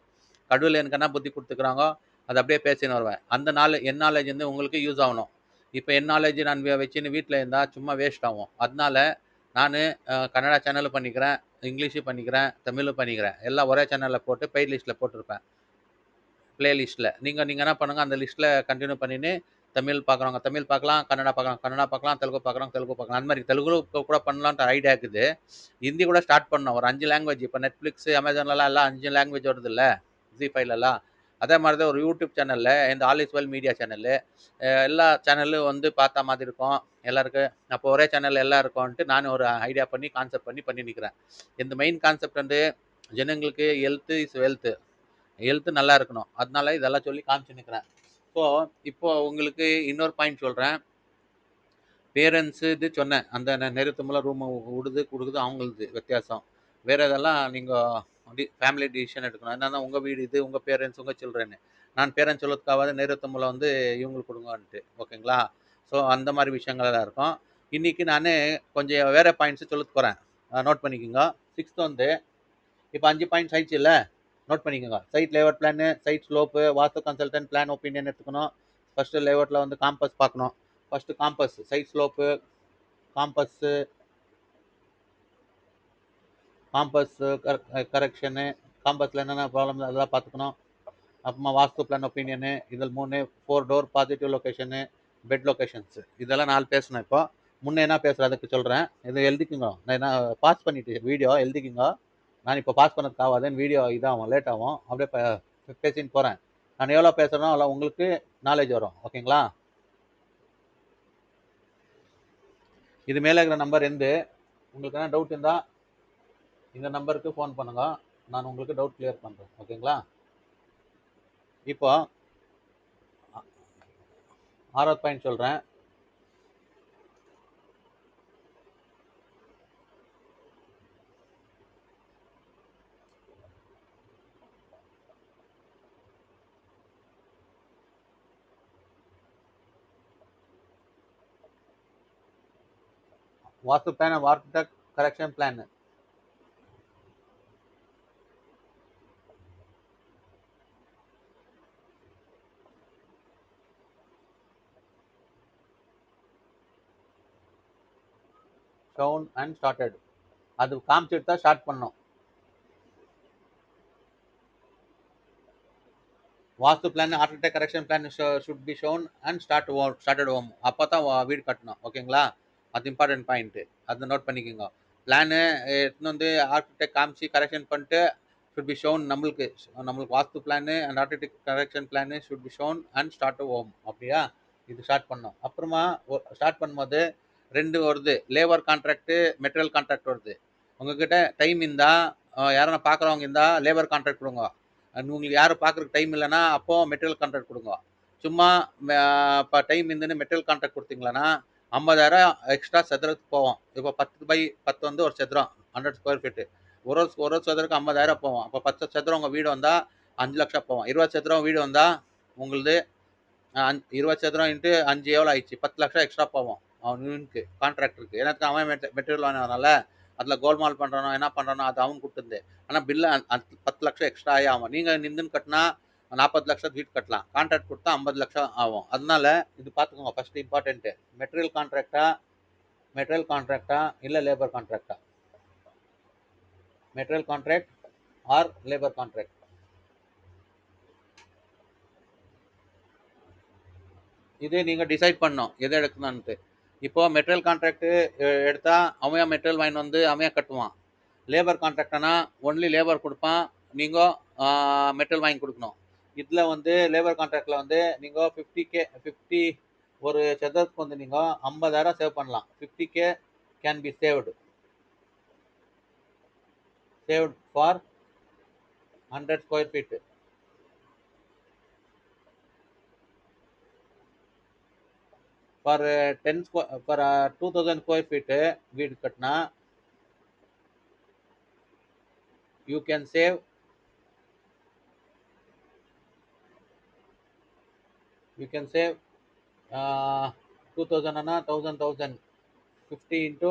கடவுள் எனக்கு என்ன புத்தி கொடுத்துக்கிறாங்கோ அதை அப்படியே பேசின்னு வருவேன். அந்த என் நாலேஜ் வந்து உங்களுக்கு யூஸ் ஆகணும். இப்போ என் நாலேஜ் நான் வச்சுன்னு வீட்டில் இருந்தால் சும்மா வேஸ்ட் ஆகும். அதனால நான் கன்னடா சேனலும் பண்ணிக்கிறேன், இங்கிலீஷும் பண்ணிக்கிறேன், தமிழும் பண்ணிக்கிறேன். எல்லாம் ஒரே சேனலில் போட்டு பெய்ட் லிஸ்ட்டில் போட்டிருப்பேன், பிளேலிஸ்ட்டில். நீங்கள் என்ன பண்ணுங்கள், அந்த லிஸ்ட்டில் கண்டினியூ பண்ணின்னு தமிழ் பார்க்குறவங்க தமிழ் பார்க்கலாம், கன்னடா பார்க்கலாம் கன்னடா பார்க்கலாம், தெலுங்கு பார்க்குறவங்க தெலுங்கு பார்க்கலாம். அந்த மாதிரி தெலுங்கு கூட பண்ணலான்ட்டு ஐடியா இருக்குது. ஹிந்தி கூட ஸ்டார்ட் பண்ணோம். ஒரு 5 லாங்குவேஜ். இப்போ நெட்ஃப்ளிக்ஸ், அமேசான்லாம் எல்லாம் 5 லாங்குவேஜ் வருது இல்லை, ஜி5லலாம். அதே மாதிரி தான் ஒரு யூடியூப் சேனலில் இந்த all is well media channel, எல்லா சேனலும் வந்து பார்த்தா மாதிரி இருக்கும் எல்லாருக்கு. அப்போ ஒரே சேனல் எல்லாம் இருக்கும்ன்ட்டு நான் ஒரு ஐடியா பண்ணி கான்செப்ட் பண்ணி நிற்கிறேன். இந்த மெயின் கான்செப்ட் வந்து ஜனங்களுக்கு ஹெல்த்து இஸ் வெல்த்து, ஹெல்த்து நல்லா இருக்கணும். அதனால இதெல்லாம் சொல்லி காமிச்சு நிற்கிறேன். ஸோ இப்போ உங்களுக்கு இன்னொரு பாயிண்ட் சொல்கிறேன். பேரண்ட்ஸு இது சொன்னேன், அந்த நெருத்தமெல்லாம் ரூம் விடுது கொடுக்குது அவங்களுது வித்தியாசம். வேறு இதெல்லாம் நீங்கள் ஃபேமிலி டிசிஷன் எடுக்கணும். என்னன்னா உங்கள் வீடு இது, உங்கள் பேரண்ட்ஸ், உங்கள் சில்ட்ரன்னு. நான் பேரண்ட்ஸ் சொல்லதுக்காவது நெருத்தமுல வந்து இவங்களுக்கு கொடுங்கன்ட்டு. ஓகேங்களா? ஸோ அந்த மாதிரி விஷயங்கள்லாம் இருக்கும். இன்றைக்கி நான் கொஞ்சம் வேறு பாயிண்ட்ஸு சொல்ல போகிறேன், நோட் பண்ணிக்கோங்க. 6th வந்து இப்போ 5 பாயிண்ட்ஸ் ஆயிடுச்சு இல்லை, நோட் பண்ணிக்கோங்க. Site layout plan, site slope, vastu consultant, plan opinion எடுத்துக்கணும். ஃபஸ்ட்டு லேஅவுட்டில் வந்து காம்பஸ் பார்க்கணும். First compass, site slope, compass, correction, காம்பஸில் என்னென்ன ப்ராப்ளம் அதெல்லாம் பார்த்துக்கணும். அப்புறமா வாஸ்து பிளான் ஒப்பீனியனு, இதில் 3 4 door positive location, bed locations, இதெல்லாம் 4 பேசணும். இப்போ முன்னே என்ன பேசுகிறேன் அதுக்கு சொல்கிறேன். இதை எழுதிக்குங்க. நான் என்ன பாஸ் பண்ணிவிட்டு வீடியோ எழுதிக்குங்க. நான் இப்போ பாஸ் பண்ணதுக்கு ஆகாதுன்னு வீடியோ இதாகும், லேட் ஆகும். அப்படியே பேசின்னு போகிறேன். நான் எவ்வளோ பேசுகிறேனோ அவ்வளோ உங்களுக்கு நாலேஜ் வரும். ஓகேங்களா? இது மேலே இருக்கிற நம்பர் எந்த உங்களுக்கு என்ன டவுட் இருந்தால் இந்த நம்பருக்கு ஃபோன் பண்ணுங்க, நான் உங்களுக்கு டவுட் கிளியர் பண்ணுறேன். ஓகேங்களா? இப்போ 6வது பாயிண்ட் சொல்கிறேன். Vastu plan, vastu correction plan. Shown and started. அது காமிச்சிட்டு தான் ஸ்டார்ட் பண்ணோம். Vastu plan, architect correction plan should be shown and started home. அப்போ தான் வீடு கட்டணும். ஓகேங்களா? அது இம்பார்ட்டன்ட் பாயிண்ட்டு, அதை நோட் பண்ணிக்கோங்க. பிளானு எடுத்துன்னு வந்து ஆர்கிடெக்ட் காமிச்சு கரெக்ஷன் பண்ணிட்டு ஷுட் பி ஷோன். நம்மளுக்கு vastu plan and architect correction plan should be shown and start home. அப்படியா? இது ஸ்டார்ட் பண்ணோம். அப்புறமா ஸ்டார்ட் பண்ணும்போது 2 வருது, லேபர் கான்ட்ராக்டு, மெட்டீரியல் கான்ட்ராக்ட் வருது. உங்ககிட்ட டைம் இருந்தால், யாரா பார்க்குறவங்க இருந்தால் லேபர் கான்ட்ராக்ட் கொடுங்க. உங்களுக்கு யாரும் பார்க்குறதுக்கு டைம் இல்லைன்னா அப்போ மெட்டீரியல் கான்ட்ராக்ட் கொடுங்க. சும்மா இப்போ டைம் இருந்துன்னு மெட்டீரியல் கான்ட்ராக்ட் கொடுத்தீங்களன்னா 50,000 எக்ஸ்ட்ரா சதுரத்துக்கு போவோம். இப்போ 10/10 வந்து ஒரு சதுரம், 100 ஸ்கொயர் ஃபீட்டு. ஒரு சதுரத்துக்கு 50,000 போவோம். அப்போ 10 சதுரம் உங்கள் வீடு வந்தால் 5 லட்சம் போவோம். 20 சதுரம் வீடு வந்தால் உங்களுது 20 சதுரம் இன்ட்டு 5 எவ்வளோ ஆயிடுச்சு? 10 லட்சம் எக்ஸ்ட்ரா போவோம் அவனுக்கு, கான்ட்ராக்டருக்கு. எனக்கு அவன் மெட்டீரியல் வாங்கினால அதில் கோல்மால் பண்ணுறானோ என்ன பண்ணுறானோ அது அவன் கொடுத்துருந்து. ஆனால் பில்லு 10 லட்சம் எக்ஸ்ட்ரா ஆகும். நீங்கள் நின்றுன்னு கட்டினா 40 லட்சம் வீட்டு கட்டலாம். கான்ட்ராக்ட் கொடுத்தா 50 லட்சம் ஆகும். அதனால இது பார்த்துக்கோங்க. ஃபஸ்ட்டு இம்பார்ட்டன்ட்டு, மெட்டீரியல் கான்ட்ராக்டா இல்லை லேபர் கான்ட்ராக்டா? Material contract or labour contract? இது நீங்கள் டிசைட் பண்ணணும் எதை எடுக்கணும்ன்ட்டு. இப்போ மெட்டீரியல் கான்ட்ராக்ட் எடுத்தா அவன் மெட்டீரியல் வாங்கி வந்து அவன் கட்டுவான். லேபர் கான்ட்ராக்ட்னா ஒன்லி லேபர் கொடுப்பான், நீங்க மெட்டீரியல் வாங்கி கொடுக்கணும். இதுல வந்து லேபர் கான்ட்ராக்ட்ல வந்து நீங்க 50K 50 ஒரு சதுரத்துக்கு வந்து நீங்க 50,000 சேவ் பண்ணலாம். 50K can be saved for 100 square feet. For 10 for 2000 square feet வீடு கட்டினா you can save you can save 2000 அண்ணா 1000 50 இன்டூ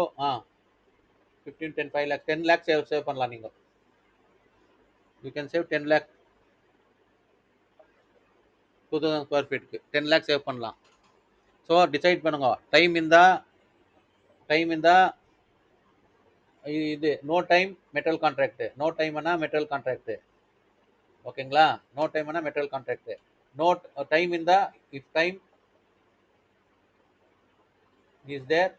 15 10 5 லேக்ஸ் 10 லேக்ஸ் சேவ் பண்ணலாம் நீங்க. You can save 10 lakh 2000 square ஃபீட்டுக்கு 10 லேக் சேவ் பண்ணலாம். ஸோ டிசைட் பண்ணுங்க. டைம் இருந்தா இது no time metal contract, no டைம்னா மெட்டல் கான்ட்ராக்ட். ஓகேங்களா? நோ டைம்னா மெட்டல் கான்ட்ராக்ட். நோ டைம் இருந்தா இஃப் டைம் இஸ் தேர்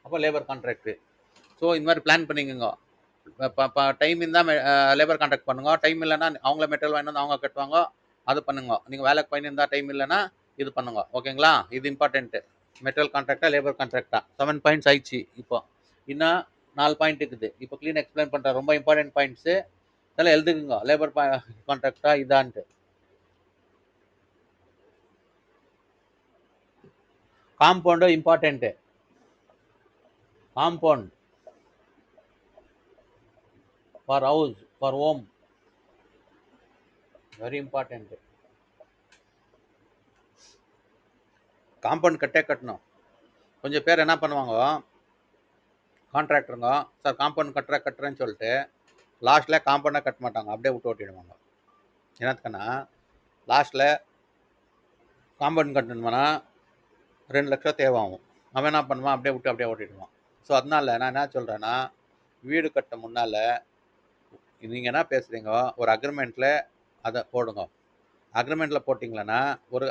அப்போ லேபர் கான்ட்ராக்ட். ஸோ இந்த மாதிரி பிளான் பண்ணிக்கோங்க. டைம் இருந்தால் லேபர் கான்ட்ராக்ட் பண்ணுங்க. டைம் இல்லைன்னா அவங்கள மெட்டல் வாங்கி வந்து அவங்க கட்டுவாங்க, அது பண்ணுங்க. நீங்கள் வேலைக்கு பண்ணியிருந்தா டைம் இல்லைன்னா இது பண்ணுங்க. ஓகேங்களா? இது இம்பார்ட்டன்ட்டு. மெட்டல் கான்ட்ராக்டா லேபர் கான்ட்ராக்டா 7 பாயிண்ட்ஸ் ஆயிடுச்சு. இப்போ இன்னும் 4 பாயிண்ட் இருக்குது. இப்போ க்ளீன் எக்ஸ்பிளைன் பண்ணுறேன். ரொம்ப இம்பார்ட்டன்ட் பாயிண்ட்ஸு அதெல்லாம் எழுதுக்குங்க. லேபர் கான்ட்ராக்டா இதான்ட்டு. Compound important. Compound for house for home very important. Compound கட்டணும். கொஞ்சம் பேர் என்ன பண்ணுவாங்க, கான்ட்ராக்டருங்க சார் காம்பவுண்ட் கட்டுறேன்னு சொல்லிட்டு லாஸ்ட்டில் காம்பவுண்டாக கட்ட மாட்டாங்க, அப்படியே விட்டு ஓட்டிடுவாங்க. என்னத்துக்குன்னா லாஸ்ட்டில் காம்பவுண்ட் கட்டணும்னா 2 லட்சம் தேவையாகும். அவன் என்ன பண்ணுவான், அப்படியே ஓட்டிடுவான். ஸோ அதனால நான் என்ன சொல்கிறேன்னா, வீடு கட்ட முன்னால் நீங்கள் என்ன பேசுகிறீங்க ஒரு அக்ரிமெண்ட்டில் அதை போடுங்க. அக்ரிமெண்ட்டில் போட்டிங்களன்னா ஒரு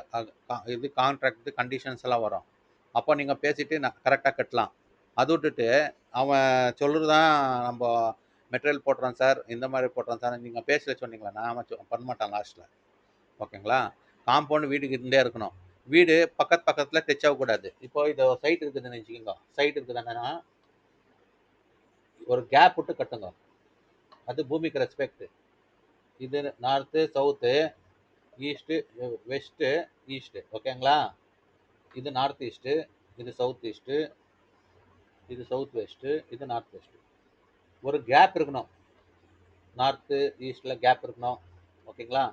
இது கான்ட்ராக்ட் கண்டிஷன்ஸ் எல்லாம் வரும். அப்போ நீங்கள் பேசிட்டு கரெக்டாக கட்டலாம். அது விட்டுட்டு அவன் சொல்கிறதான் நம்ம மெட்டீரியல் போடுறான் சார், இந்த மாதிரி போடுறான் சார் நீங்கள் பேசல சொன்னீங்களா அவன் பண்ண மாட்டான் லாஸ்ட்டில். ஓகேங்களா? காம்பவுண்ட் வீட்டுக்கு இருந்தே இருக்கணும். வீடு பக்கத்தில் டச் ஆகக்கூடாது. இப்போ இது சைட் இருக்குதுன்னு வச்சுக்கோங்க. சைட் இருக்குதுன்னா ஒரு கேப் விட்டு கட்டுங்க. அது பூமிக்கு ரெஸ்பெக்ட். இது north south east west east. ஓகேங்களா? இது நார்த் ஈஸ்ட்டு, இது சவுத் ஈஸ்ட்டு, இது சவுத் வெஸ்ட்டு, இது நார்த் வெஸ்ட்டு. ஒரு கேப் இருக்கணும். நார்த்து ஈஸ்ட்டில் கேப் இருக்கணும். ஓகேங்களா?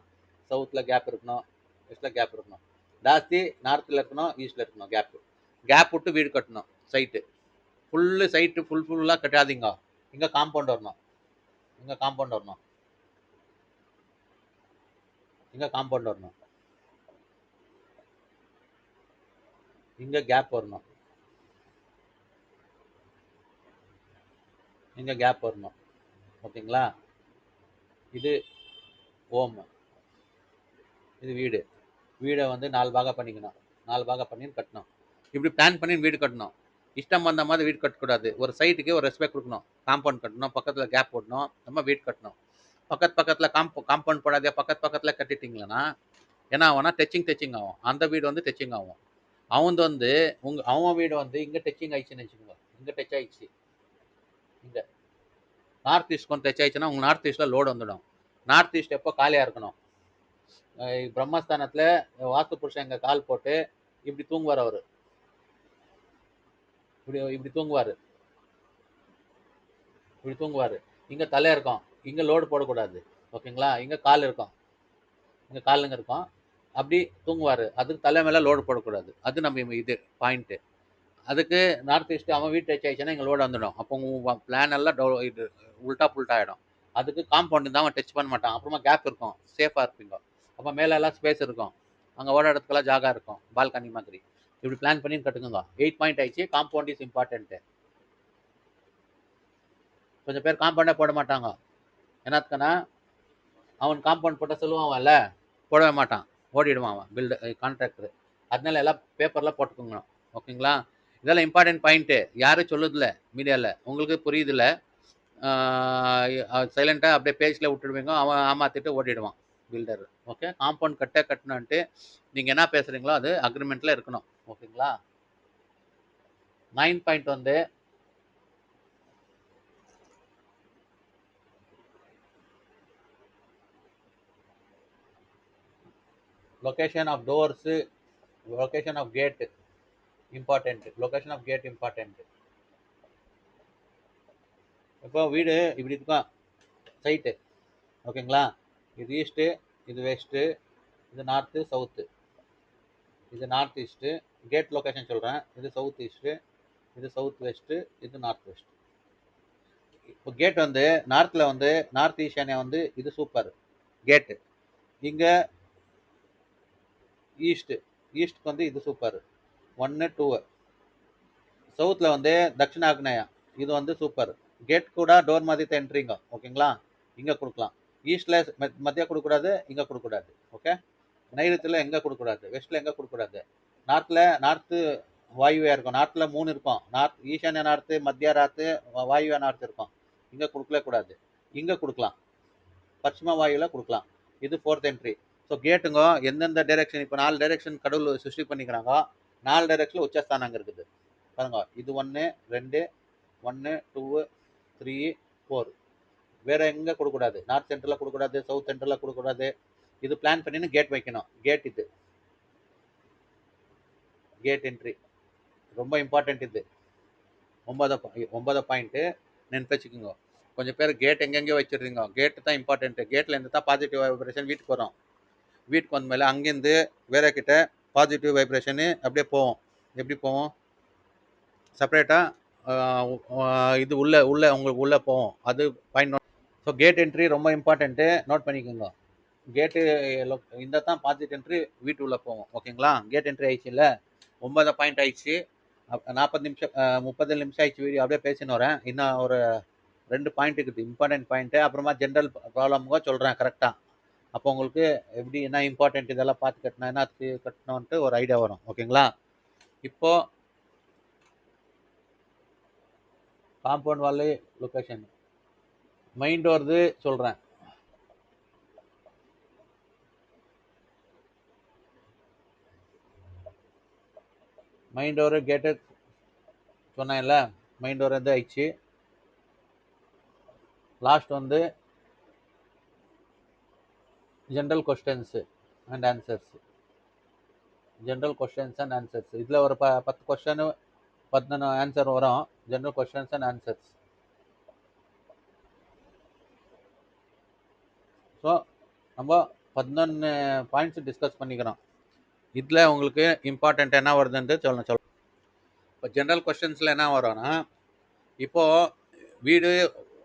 சவுத்தில் கேப் இருக்கணும், வெஸ்ட்டில் கேப் இருக்கணும். ஜாஸ்தி நார்த்தில் இருக்கணும், ஈஸ்ட்டில் இருக்கணும் கேப் விட்டு வீடு கட்டணும். சைட்டு ஃபுல்லாக கட்டாதீங்க. இங்கே காம்பவுண்ட் வரணும், இங்கே காம்பவுண்ட் வரணும், இங்கே காம்பவுண்ட் வரணும், இங்கே கேப் வரணும், இங்கே கேப் வரணும். ஓகேங்களா? இது ஹோம், இது வீடை வந்து 4 பாகம் பண்ணிக்கணும். 4 பாகம் பண்ணி கட்டணும். இப்படி பிளான் பண்ணி வீடு கட்டணும். இஷ்டம் வந்த மாதிரி வீடு கட்டக்கூடாது. ஒரு சைட்டுக்கு ஒரு ரெஸ்பெக்ட் கொடுக்கணும். காம்பவுண்ட் கட்டணும், பக்கத்தில் கேப் போடணும், நம்ம வீடு கட்டணும். பக்கத்தில் காம்பவுண்ட் போடாதே பக்கத்தில் கட்டிட்டீங்களன்னா என்ன ஆகும்னா டச்சிங் ஆகும். அந்த வீடு வந்து டச்சிங் ஆகும். அவன் வீடு வந்து இங்கே டச்சிங் ஆயிடுச்சுன்னு வச்சுக்கோங்க. இங்கே டச் ஆயிடுச்சு, இங்கே நார்த் ஈஸ்ட் கொஞ்சம் டச் ஆயிடுச்சுன்னா உங்கள் நார்த் ஈஸ்ட்டில் லோடு வந்துடும். நார்த் ஈஸ்ட் எப்போ காலியாக இருக்கணும். பிரம்மஸ்தானத்தில் வாஸ்து புருஷன் இங்கே கால் போட்டு இப்படி தூங்குவார். அவர் இப்படி தூங்குவார். இங்கே தலை இருக்கும், இங்கே லோடு போடக்கூடாது. ஓகேங்களா? இங்கே கால் இருக்கும், இங்கே காலுங்க இருக்கும், அப்படி தூங்குவார். அதுக்கு தலை மேலே லோடு போடக்கூடாது. அது நம்ம இது பாயிண்ட்டு. அதுக்கு நார்த் ஈஸ்ட் அவன் வீட்டு டச் ஆயிடுச்சுன்னா இங்கே லோடு வந்துடும். அப்போ உங்கள் பிளான் எல்லாம் இது உல்ட்டா புல்ட்டா ஆகிடும். அதுக்கு காம்பவுண்ட் தான் அவன் டச் பண்ண மாட்டான். அப்புறமா கேப் இருக்கும், சேஃபாக இருப்பீங்க. அப்போ மேலே எல்லாம் ஸ்பேஸ் இருக்கும், அங்கே ஓட இடத்துக்கெல்லாம் ஜாகா இருக்கும், பால்கனி மாதிரி. இப்படி பிளான் பண்ணி கட்டுங்க. 8 பாயிண்ட் ஆயிடுச்சு. Compound is important. கொஞ்சம் பேர் காம்பவுண்டே போட மாட்டாங்க. என்னத்துக்குன்னா அவன் காம்பவுண்ட் போட்டால் சொல்லுவான்ல, போடவே மாட்டான், ஓடிடுவான் அவன் கான்ட்ராக்டர். அதனால எல்லாம் பேப்பரில் போட்டுக்கோங்க. ஓகேங்களா? இதெல்லாம் இம்பார்ட்டன்ட் பாயிண்ட்டு. யாரும் சொல்லுதில்ல மீடியாவில். உங்களுக்கு புரியுதில்ல. சைலண்டாக அப்படியே பேஜில் விட்டுடுவீங்க. அவன் ஏமாற்றிட்டு ஓடிடுவான் பில்டர். ஓகே, காம்பவுண்ட் கட்டணுன்ட்டு நீங்கள் என்ன பேசுகிறீங்களோ அது அக்ரிமெண்ட்டில் இருக்கணும். ஓகேங்களா? 9 பாயிண்ட் வந்து location of doors, location of gate important. Location of gate important. இப்போ வீடு இப்படி இருக்கும் சைட்டு. ஓகேங்களா? இது ஈஸ்ட்டு, இது வெஸ்ட்டு, இது நார்த்து, சவுத்து. இது நார்த் ஈஸ்ட்டு. கேட் லொகேஷன் சொல்கிறேன். இது சவுத் ஈஸ்ட்டு, இது சவுத் வெஸ்ட்டு, இது நார்த் வெஸ்ட். இப்போ கேட் வந்து நார்த்தில் வந்து நார்த் ஈஸ்டானியா வந்து இது சூப்பர் கேட்டு. இங்கே ஈஸ்ட்டுக்கு வந்து இது சூப்பர் 1 2. சவுத்தில் வந்து தட்சிண ஆக்னேயா இது வந்து சூப்பர் கேட் கூட டோர் மாதிரி தான் என்ட்ரிங்க. ஓகேங்களா? இங்கே கொடுக்கலாம். ஈஸ்டில் மத்திய கொடுக்கக்கூடாது, இங்கே கொடுக்கக்கூடாது. ஓகே, நைருத்தில் எங்கே கொடுக்கக்கூடாது, வெஸ்ட்டில் எங்கே கொடுக்கக்கூடாது. நார்த்து வாயுவையாக இருக்கும். நார்த்தில் 3 இருக்கும். ஈசானிய நார்த்து, மத்திய நார்த்து, வாயுவா நார்த்து இருக்கும். இங்கே கொடுக்கவே கூடாது. இங்கே கொடுக்கலாம். பশ্চিம வாயுவில் கொடுக்கலாம். இது 4th என்ட்ரி. ஸோ கேட்டுங்க எந்தெந்த டைரெக்ஷன், இப்போ 4 டைரெக்ஷன் கடவுள் சிருஷ்டி பண்ணிக்கிறாங்க. 4 டைரெக்ஷனில் உச்சஸ்தானம் இருக்குது பாருங்க. இது 1 2 1 2 3 4. வேற எங்கே கொடுக்கக்கூடாது. நார்த் சென்டரில் கொடுக்கக்கூடாது, சவுத் சென்டரில் கொடுக்கக்கூடாது. இது பிளான் பண்ணின்னு கேட் வைக்கணும். கேட் இது கேட் என்ட்ரி ரொம்ப இம்பார்ட்டன்ட். இது 9 பாயிண்ட்டு நினைத்து வச்சுக்கோங்க. கொஞ்சம் பேர் கேட் எங்கெங்கேயோ வச்சிருந்தீங்க. கேட்டு தான் இம்பார்ட்டன்ட்டு. கேட்டில் இருந்து தான் பாசிட்டிவ் வைப்ரேஷன் வீட்டுக்கு வரும். வீட்டுக்கு வந்த மேலே அங்கேருந்து வேற கிட்ட பாசிட்டிவ் வைப்ரேஷனு அப்படியே போவோம். எப்படி போவோம்? செப்பரேட்டாக இது உள்ளே உங்களுக்கு உள்ளே போவோம். அது பாயிண்ட். ஸோ கேட் என்ட்ரி ரொம்ப இம்பார்ட்டன்ட்டு. நோட் பண்ணிக்கோங்க. கேட்டு இந்த தான் பாசிட்டிவ் என்ட்ரி வீட்டு உள்ளே போவோம். ஓகேங்களா? கேட் என்ட்ரி ஆயிடுச்சு இல்லை? 9 பாயிண்ட் ஆயிடுச்சு. 40 நிமிஷம் 30 நிமிஷம் ஆயிடுச்சு வீடியோ. அப்படியே பேசின்னு வரேன். இன்னும் ஒரு 2 பாயிண்ட் இருக்குது இம்பார்ட்டன்ட் பாயிண்ட்டு. அப்புறமா ஜென்ரல் ப்ராப்ளமுங்க சொல்கிறேன் கரெக்டாக. அப்போ உங்களுக்கு எப்படி என்ன இம்பார்ட்டன்ட் இதெல்லாம் பார்த்து கட்டணும், என்ன கட்டணும்ன்ட்டு ஒரு ஐடியா வரும். ஓகேங்களா? இப்போ காம்பவுண்ட் வால் லொக்கேஷன் மெயின் டோர்து சொல்கிறேன். மெயின் டோரு கேட்டு சொன்னேன்ல. மெயின் டோர் வந்து ஆயிடுச்சு. லாஸ்ட் வந்து general questions and answers. General questions and answers இதில் ஒரு 10 கொஸ்டின் 11 ஆன்சர் வரும். General questions and answers. So நம்ம 11 பாயிண்ட்ஸ் டிஸ்கஸ் பண்ணிக்கிறோம். இதில் உங்களுக்கு இம்பார்ட்டன்ட் என்ன வருதுன்ட்டு சொல்ல. இப்போ ஜென்ரல் கொஸ்டின்ஸில் என்ன வரும்னா, இப்போது வீடு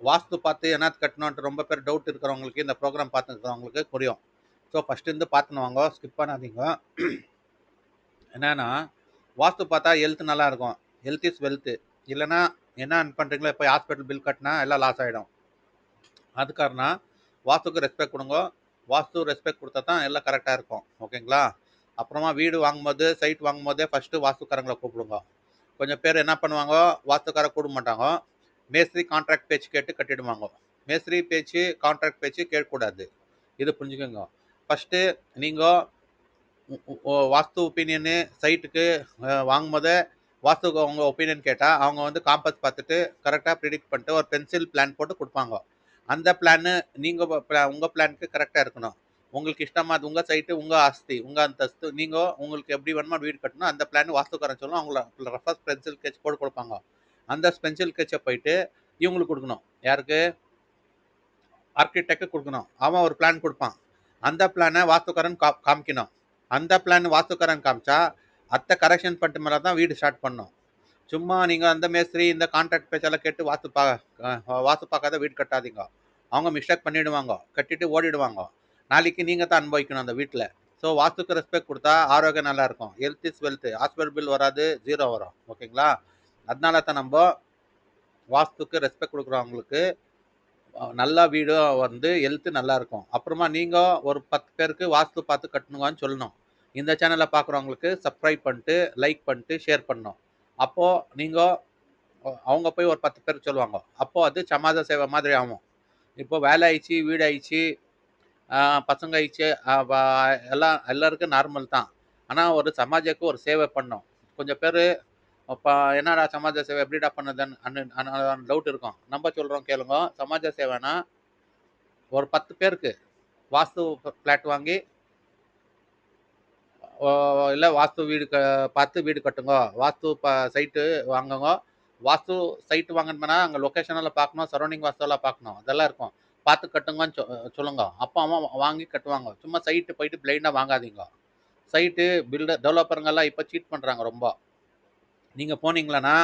வாஸ்து பார்த்து என்ன கட்டணுன்ட்டு ரொம்ப பேர் டவுட் இருக்கிறவங்களுக்கு இந்த ப்ரோக்ராம் பார்த்துக்கிறவங்களுக்கு புரியும். ஸோ ஃபஸ்ட்டு இருந்து பார்த்துன்னு வாங்க, ஸ்கிப் பண்ணாதீங்க. என்னன்னா வாஸ்து பார்த்தா ஹெல்த் நல்லா இருக்கும். Health is wealth. இல்லைன்னா என்ன பண்ணுறீங்களோ இப்போ ஹாஸ்பிட்டல் பில் கட்டினா எல்லாம் லாஸ் ஆகிடும். அது காரணம் வாஸ்துக்கு ரெஸ்பெக்ட் கொடுங்க. வாஸ்து ரெஸ்பெக்ட் கொடுத்தா தான் எல்லாம் கரெக்டாக இருக்கும். ஓகேங்களா? அப்புறமா வீடு வாங்கும்போது சைட் வாங்கும்போதே ஃபஸ்ட்டு வாஸ்துக்காரங்களை கூப்பிடுங்க. கொஞ்சம் பேர் என்ன பண்ணுவாங்க, வாஸ்துக்கார கூப்பிட மாட்டாங்க. மேஸ்திரி கான்ட்ராக்ட் பேச்சு கேட்டு கட்டிடுவாங்க. மேஸ்திரி பேச்சு கான்ட்ராக்ட் பேச்சு கேட்கக்கூடாது. இது புரிஞ்சுக்கோங்க. ஃபஸ்ட்டு நீங்கள் வாஸ்து ஒப்பீனியனு சைட்டுக்கு வாங்கும்போதே வாஸ்துக்கு அவங்க ஒப்பீனியன் கேட்டால் அவங்க வந்து காம்பஸ் பார்த்துட்டு கரெக்டாக ப்ரிடிக்ட் பண்ணிட்டு ஒரு பென்சில் பிளான் போட்டு கொடுப்பாங்க. அந்த பிளான்னு நீங்கள் உங்கள் பிளானுக்கு கரெக்டாக இருக்கணும். உங்களுக்கு இஷ்டமாக உங்கள் சைட்டு, உங்கள் ஆஸ்தி, உங்கள் அந்தஸ்து, நீங்கள் உங்களுக்கு எப்படி வேணுமோ வீடு கட்டணும். அந்த பிளான் வாஸ்துக்காரன் சொல்லணும். அவங்கள ரஃபர்ஸ் பென்சில் ஸ்கெட்ச் போட்டு கொடுப்பாங்க. அந்த பென்சில் ஸ்கெட்சை போயிட்டு இவங்களுக்கு கொடுக்கணும். யாருக்கு? ஆர்கிடெக்ட் கொடுக்கணும். அவன் ஒரு பிளான் கொடுப்பான். அந்த பிளானை வாஸ்துக்காரன் காமிக்கணும். அந்த பிளான் வாஸ்துக்காரன் காமிச்சா அத்தை கரெக்ஷன் பண்ணிட்டு மேலே தான் வீடு ஸ்டார்ட் பண்ணணும். சும்மா நீங்கள் அந்த மேஸ்திரி இந்த கான்ட்ராக்ட் பேச்செல்லாம் கேட்டு வாஸ்து பார்க்காத வீடு கட்டாதீங்க. அவங்க மிஸ்டேக் பண்ணிவிடுவாங்க, கட்டிட்டு ஓடிடுவாங்க. நாளைக்கு நீங்கள் தான் அனுபவிக்கணும் அந்த வீட்டில். ஸோ வாஸ்துக்கு ரெஸ்பெக்ட் கொடுத்தா ஆரோக்கியம் நல்லாயிருக்கும். Health is wealth. Hospital bill வராது, 0 வரும். ஓகேங்களா? அதனால தான் நம்ம வாஸ்துக்கு ரெஸ்பெக்ட் கொடுக்குறவங்களுக்கு நல்லா வீடு வந்து ஹெல்த்து நல்லாயிருக்கும். அப்புறமா நீங்கள் ஒரு 10 பேருக்கு வாஸ்து பார்த்து கட்டணுங்கன்னு சொல்லணும். இந்த சேனலை பார்க்குறவங்களுக்கு சப்ஸ்கிரைப் பண்ணிட்டு லைக் பண்ணிட்டு ஷேர் பண்ணணும். அப்போது நீங்கள் அவங்க போய் ஒரு 10 பேருக்கு சொல்லுவாங்க. அப்போது அது சமாஜ சேவை மாதிரி ஆகும். இப்போ வேலை ஆயிடுச்சு, வீடு ஆயிடுச்சு, பசங்க ஆயிடுச்சு, எல்லாம் எல்லாருக்கும் நார்மல் தான். ஆனால் ஒரு சமாஜக்கு ஒரு சேவை பண்ணோம். கொஞ்சம் பேர் இப்போ என்னடா சமாஜ சேவை எப்படிடா பண்ணுதுன்னு டவுட் இருக்கும். நம்ம சொல்கிறோம் கேளுங்க. சமாஜ சேவைனா ஒரு 10 பேருக்கு வாஸ்து பிளாட் வாங்கி இல்லை வாஸ்து வீடு பார்த்து வீடு கட்டுங்க, வாஸ்து சைட்டு வாங்குங்க. வாஸ்து சைட்டு வாங்கணும்னா அங்கே லொக்கேஷனெல்லாம் பார்க்கணும், சரௌண்டிங் வாஸ்துவெல்லாம் பார்க்கணும், அதெல்லாம் இருக்கும். பார்த்து கட்டுங்கன்னு சொல்லுங்க. அப்போ அவன் வாங்கி கட்டுவாங்க. சும்மா சைட்டு போயிட்டு பிளைண்டாக வாங்காதீங்க. சைட்டு பில்டர் டெவலப்பருங்கெல்லாம் இப்போ சீட் பண்ணுறாங்க ரொம்ப. நீங்கள் போனீங்களன்னா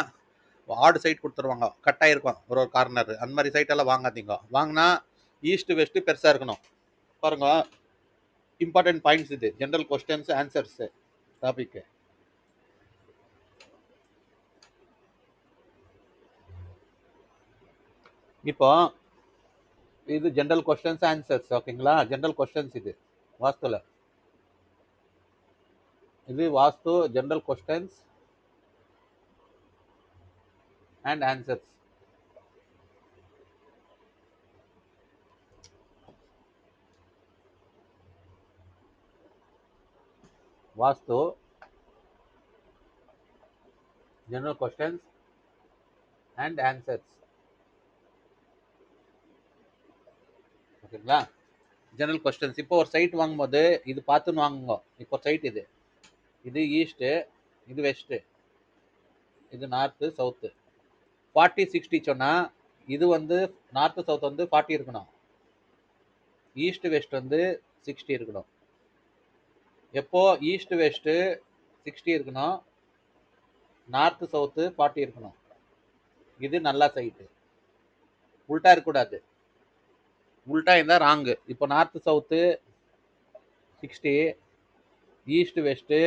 ஆடு சைட் கொடுத்துருவாங்க, கட்டாயிருக்கும் ஒரு ஒரு கார்னர். அந்த மாதிரி சைட்டெல்லாம் வாங்காதீங்க. வாங்கினா ஈஸ்ட் வெஸ்ட்டு பெருசாக இருக்கணும். பாருங்க, இம்பார்ட்டன்ட் பாயிண்ட்ஸ் இது. General questions answers topic. இப்போ இது ஜென்ரல் கொஸ்டின்ஸ் ஆன்சர்ஸ். ஓகேங்களா? ஜென்ரல் கொஸ்டின்ஸ் இது வாஸ்துல. இது vastu general questions and answers. Vastu general questions and answers. ஓகேங்களா? General questions. இப்போ ஒரு சைட் வாங்கும்போது இது பார்த்துன்னு வாங்குங்க. இப்போ சைட் இது இது ஈஸ்ட்டு, இது வெஸ்ட்டு, இது நார்த்து சவுத்து. 40-60 சொன்னால் இது வந்து நார்த்து சவுத் வந்து 40 இருக்கணும், ஈஸ்ட் வெஸ்ட் வந்து 60 இருக்கணும். எப்போ ஈஸ்ட் வெஸ்ட்டு 60 இருக்கணும், நார்த்து சவுத்து 40 இருக்கணும். இது நல்ல சைட்டு. உல்ட்டா இருக்கக்கூடாது. உல்ட்டா இருந்தால் ராங்கு. இப்போ நார்த்து சவுத்து 60, ஈஸ்ட் வெஸ்ட்டு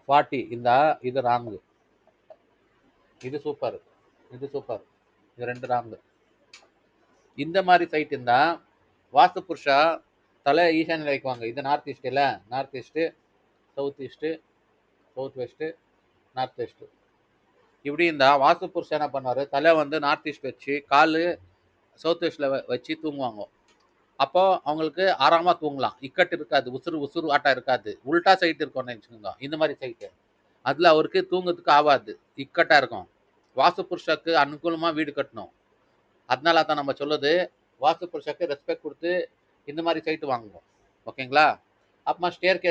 40 இருந்தா இது ராங்கு. இது சூப்பர், இது சூப்பர், இது ரெண்டு ராங்கு. இந்த மாதிரி சைட் இருந்தா வாஸ்து புருஷா தலை ஈசானியில் வைக்குவாங்க. இது நார்த் ஈஸ்ட் இல்லை, north east, south east, south west, north west. இப்படி இருந்தால் வாஸ்து புருஷன் என்ன பண்ணுவார், தலை வந்து நார்த் ஈஸ்ட் வச்சு கால் சவுத் வெஸ்ட்டில் வச்சு தூங்குவாங்க. அப்போ அவங்களுக்கு ஆறாமல் தூங்கலாம். இக்கட்டு இருக்காது, உசுறு உசுறு ஆட்டம் இருக்காது. உல்ட்டா சைட் இருக்கும்னு நினச்சிக்கோங்க. இந்த மாதிரி சைட்டு அதில் அவருக்கு தூங்குறதுக்கு ஆகாது, இக்கட்டாக இருக்கும். வாஸ்து புருஷாக்கு அனுகூலமாக வீடு கட்டணும். அதனால தான் நம்ம சொல்லுது, வாஸ்து புருஷாக்கு ரெஸ்பெக்ட் கொடுத்து இந்த மாதிரி சைட்டு வாங்குவோம். ஓகேங்களா? அப்புறமா ஸ்டேர்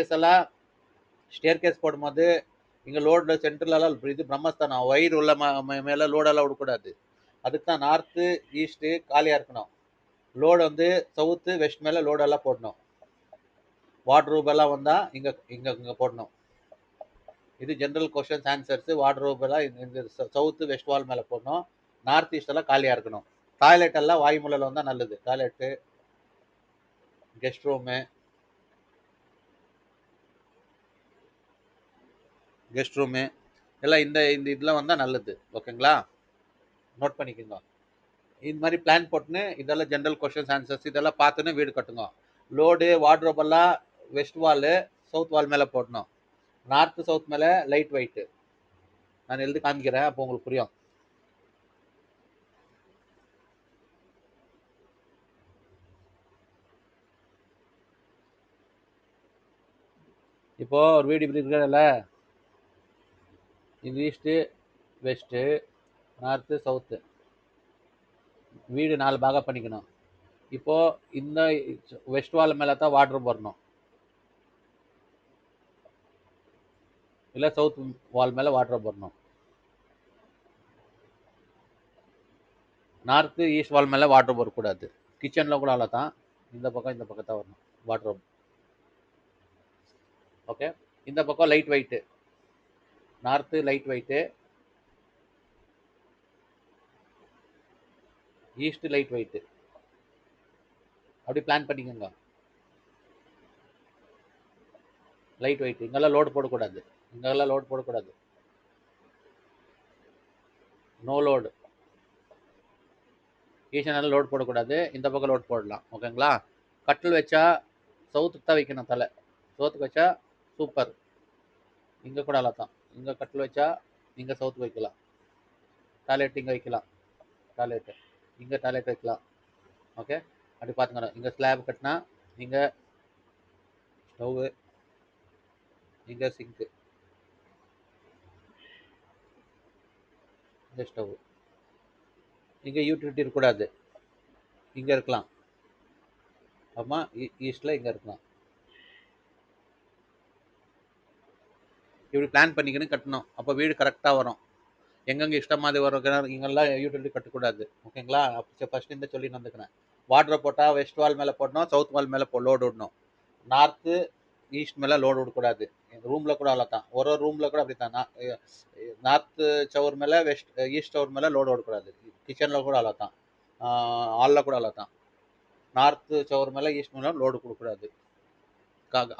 கேஸ் போடும்போது இங்கே லோடு சென்ட்ரலெல்லாம் இது பிரம்மஸ்தானம் வயிறு உள்ள மேலே லோடெல்லாம் விடக்கூடாது. அதுக்கு தான் நார்த்து ஈஸ்ட்டு காலியாக இருக்கணும். லோடு வந்து சவுத்து வெஸ்ட் மேலே லோடெல்லாம் போடணும். வார்ட்ரூப் எல்லாம் வந்தால் இங்கே இங்கே இங்கே போடணும். இது ஜென்ரல் கொஸ்டின்ஸ் ஆன்சர்ஸ். வார்ட்ரூப் எல்லாம் இந்த சவுத்து வெஸ்ட் வால் மேலே போடணும். நார்த் ஈஸ்ட் எல்லாம் காலியாக இருக்கணும். டாய்லெட் எல்லாம் வாயுமூலையில் வந்தால் நல்லது. டாய்லெட்டு, கெஸ்ட் ரூமு, எல்லாம் இந்த இந்த இதில் வந்தால் நல்லது. ஓகேங்களா? நோட் பண்ணிக்கோங்க. இந்த மாதிரி பிளான் போட்டுன்னு இதெல்லாம் ஜென்ரல் கொஸ்டின்ஸ் ஆன்சர்ஸ் இதெல்லாம் பார்த்துன்னு வீடு கட்டுங்க. லோடு வார்ட்ரோப் எல்லாம் வெஸ்ட் வாலு சவுத் வால் மேலே போடணும். நார்த்து சவுத் மேலே லைட் ஒயிட்டு. நான் எழுதி காமிக்கிறேன், அப்போ உங்களுக்கு புரியும். இப்போ ஒரு வீடு இப்படி இருக்கிறதில்ல, இது ஈஸ்ட்டு வெஸ்ட்டு நார்த்து சவுத்து, வீடு 4 பாகம் பண்ணிக்கணும். இப்போது இந்த வெஸ்ட் வால் மேலே தான் வார்ட்ரோப் வரணும், இல்லை சவுத் வால் மேலே வார்ட்ரோப் வரணும். நார்த்து ஈஸ்ட் வால் மேலே வார்ட்ரோப் வரக்கூடாது. கிச்சனில் கூட அவ்வளோ தான், இந்த பக்கம் தான் வரணும் வார்ட்ரோப். ஓகே? இந்த பக்கம் light white, north light white, east light white. அப்படி பிளான் பண்ணிக்கோங்க. Light white. இங்கெல்லாம் லோடு போடக்கூடாது, இங்கெல்லாம் லோடு போடக்கூடாது, நோ லோடு. ஈசானில் லோடு போடக்கூடாது, இந்த பக்கம் லோடு போடலாம். ஓகேங்களா? கட்டில் வச்சா சவுத்துக்கு தான் வைக்கணும், தலை சவுத்துக்கு வச்சா சூப்பர். இங்கே கூட அவ்வளோ தான். இங்கே கட்டில் வச்சா இங்கே சவுத் வைக்கலாம். டாய்லெட் இங்கே வைக்கலாம். டாய்லெட்டு இங்கே டாய்லெட் வைக்கலாம். ஓகே, அப்படி பார்த்துக்கணும். இங்கே ஸ்லாப் கட்டினா இங்கே ஸ்டவ்வு, இங்கே சிங்க்கு, இங்கே ஸ்டவ்வு. இங்கே யூட்டிலிட்டி இருக்கக்கூடாது, இங்கே இருக்கலாம். அம்மா ஈஸ்டில் இங்கே இருக்கலாம். இப்படி பிளான் பண்ணிக்கின்னு கட்டணும். அப்போ வீடு கரெக்டாக வரும். எங்கெங்கே இஷ்டம் மாதிரி வரும் இங்கெல்லாம் யூட்டிலிட்டி கட்டக்கூடாது. ஓகேங்களா? அப்போ ஃபஸ்ட்டு இந்த சொல்லி வந்துக்கிறேன். வாட்டர் போட்டால் வெஸ்ட் வால் மேலே போடணும், சவுத் வால் மேலே லோடு விடணும். நார்த்து ஈஸ்ட் மேலே லோடு விடக்கூடாது. ரூமில் கூட அவ்வளோ தான். ஒரு ரூமில் கூட அப்படி தான். நார்த்து சவர் மேலே ஈஸ்ட் சவர் மேலே லோடு விடக்கூடாது. கிச்சனில் கூட அவ்வளோ தான். ஹாலில் கூட அவ்வளோ தான். நார்த்து சவர் மேலே ஈஸ்ட் மேலே லோடு கொடுக்கூடாது.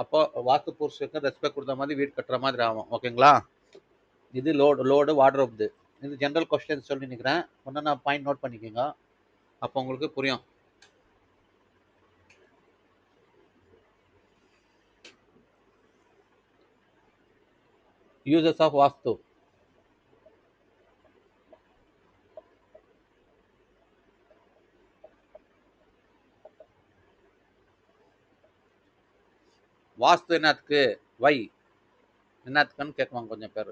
அப்போ வாஸ்து புருஷனுக்கு ரெஸ்பெக்ட் கொடுத்த மாதிரி வீடு கட்டுற மாதிரி ஆகும். ஓகேங்களா? இது லோடு வார்ட்ரோப். இது ஜென்ரல் கொஸ்டின்ஸ் சொல்லி நிற்கிறேன். ஒன்று நான் பாயிண்ட் நோட் பண்ணிக்கோங்க, அப்போ உங்களுக்கு புரியும். யூசஸ் ஆஃப் வாஸ்து. வாஸ்து என்னத்துக்கு, வை என்னத்துக்குன்னு கேட்குவாங்க கொஞ்சம் பேர்.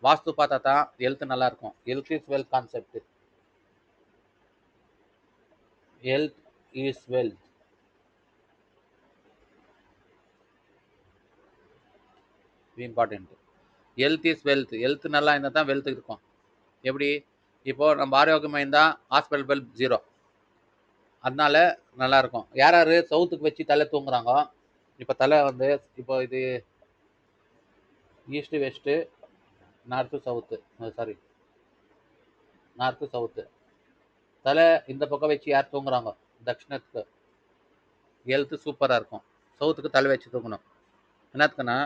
வாஸ்து பார்த்தா தான் ஹெல்த் நல்லா இருக்கும். Health is wealth concept. Health is wealth. Important. Health is wealth. Health நல்லா இருந்தால் தான் வெல்த் இருக்கும். எப்படி? இப்போது நம்ம ஆரோக்கியமாக இருந்தால் ஹாஸ்பிட்டல் பில் 0. அதனால நல்லா இருக்கும். யார் யார் சவுத்துக்கு வச்சு தலை தூங்குறாங்க, இப்போ தலை வந்து இப்போ இது east west north south, sorry north south, தலை இந்த பக்கம் வச்சு யார் தூங்குறாங்க தட்சிணத்துக்கு, ஹெல்த்து சூப்பராக இருக்கும். சவுத்துக்கு தலை வச்சு தூங்கணும். என்னத்துக்குன்னா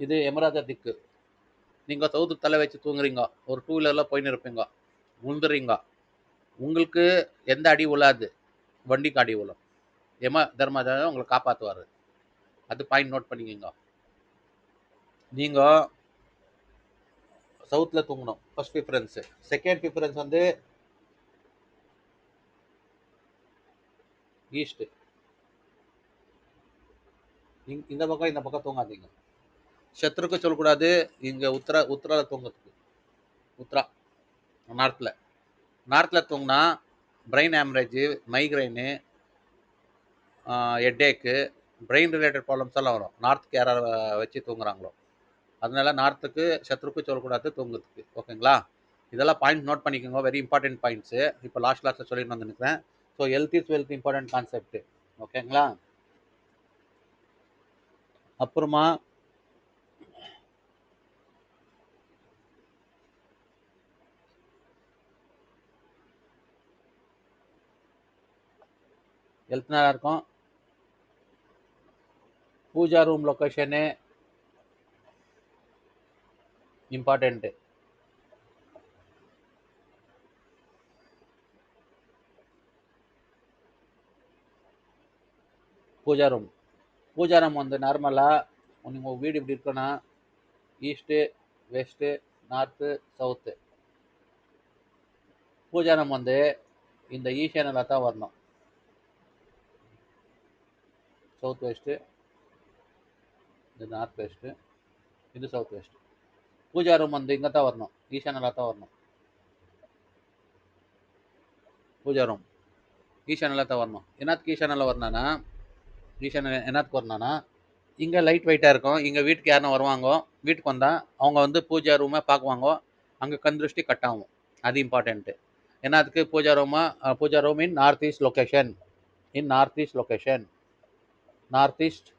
இது எமராஜா திக்கு. நீங்கள் சவுத்துக்கு தலை வச்சு தூங்குறீங்க, ஒரு 2 வீலரில் போயின்னு இருப்பீங்க, உழுந்துறீங்க, உங்களுக்கு எந்த அடி விழாது, வண்டிக்கு அடி விழும். தர்மராஜா உங்களை காப்பாற்றுவார். அது பாயிண்ட் நோட் பண்ணிக்கோங்க. நீங்கள் சவுத்தில் தூங்கணும், ஃபர்ஸ்ட் ப்ரிஃபரன்ஸு. செகண்ட் ப்ரிஃபரன்ஸ் வந்து ஈஸ்ட்டு. இந்த பக்கம் தூங்காதீங்க. சத்ருக்கு சொல்லக்கூடாது. இங்கே உத்தராவில் தூங்கிறதுக்கு. உத்தரா நார்த்தில் தூங்கினா பிரெயின் ஹேமரேஜு, மைக்ரைனு, ஹெட்டேக்கு, பிரெயின் ரிலேட்டட் ப்ராப்ளம்ஸ் எல்லாம் வரும் நார்த்துக்கு யாராவது வச்சு தூங்குறாங்களோ. அதனால நார்த்துக்கு சத்ருக்கு சொல்லக்கூடாது தூங்குறதுக்கு. ஓகேங்களா? இதெல்லாம் பாயிண்ட் நோட் பண்ணிக்கோங்க, வெரி இம்பார்ட்டன்ட் பாயிண்ட்ஸு. இப்போ லாஸ்ட் கிளாஸில் சொல்லிட்டு வந்து நிற்கிறேன். So health is wealth important concept. ஓகேங்களா? அப்புறமா ஹெல்த் நல்லா இருக்கும். Puja room location important. Puja room வந்து நார்மலாக உங்கள் வீடு இப்படி இருக்குன்னா east west north south. Puja room வந்து இந்த ஈஷானில் தான் வரணும். சவுத் வெஸ்ட்டு, இது நார்த் வெஸ்ட்டு, இது சவுத் வெஸ்ட்டு. பூஜா ரூம் வந்து இங்கே தான் வரணும், ஈஷானில் தான் வரணும். பூஜா ரூம் ஈஷானில் தான் வரணும். என்னத்துக்கு ஈஷானில் வரணுன்னா, என்னத்துக்கு வரணும்னா இங்கே லைட் வெயிட்டாக இருக்கும். இங்கே வீட்டுக்கு யாரும் வருவாங்க, வீட்டுக்கு வந்தால் அவங்க வந்து பூஜா ரூமை பார்க்குவாங்க, அங்கே கண் திருஷ்டி கட் ஆகும். அது இம்பார்ட்டண்ட்டு. என்னத்துக்கு pooja room in north east location. North east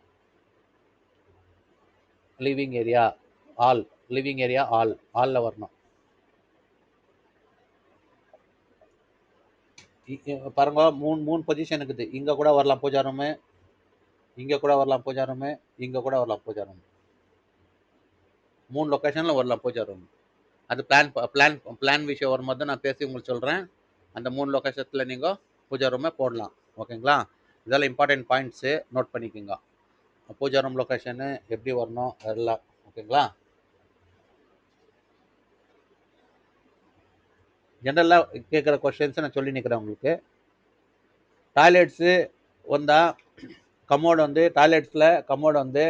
living area ஹாலில் வரணும். பாருங்க, மூணு பொசிஷன் இருக்குது. இங்கே கூட வரலாம் பூஜா ரூமு, இங்கே கூட வரலாம் பூஜா ரூமு, இங்கே கூட வரலாம் பூஜா ரூம். 3 லொக்கேஷனில் வரலாம் பூஜா ரூம். அது பிளான் விஷயம் வரும்போது தான் நான் பேசி உங்களுக்கு சொல்கிறேன். அந்த 3 லொக்கேஷத்தில் நீங்கள் பூஜா ரூமை போடலாம். ஓகேங்களா? இதெல்லாம் இம்பார்ட்டன்ட் பாயிண்ட்ஸு, நோட் பண்ணிக்கோங்க. பூஜா ரூம் லொக்கேஷனு எப்படி வரணும் அதெல்லாம். ஓகேங்களா? ஜென்ரலாக கேட்குற கொஷின்ஸை நான் சொல்லி நிற்கிறேன் உங்களுக்கு. டாய்லெட்ஸு வந்தால் கமோடு வந்து கமோடு வந்து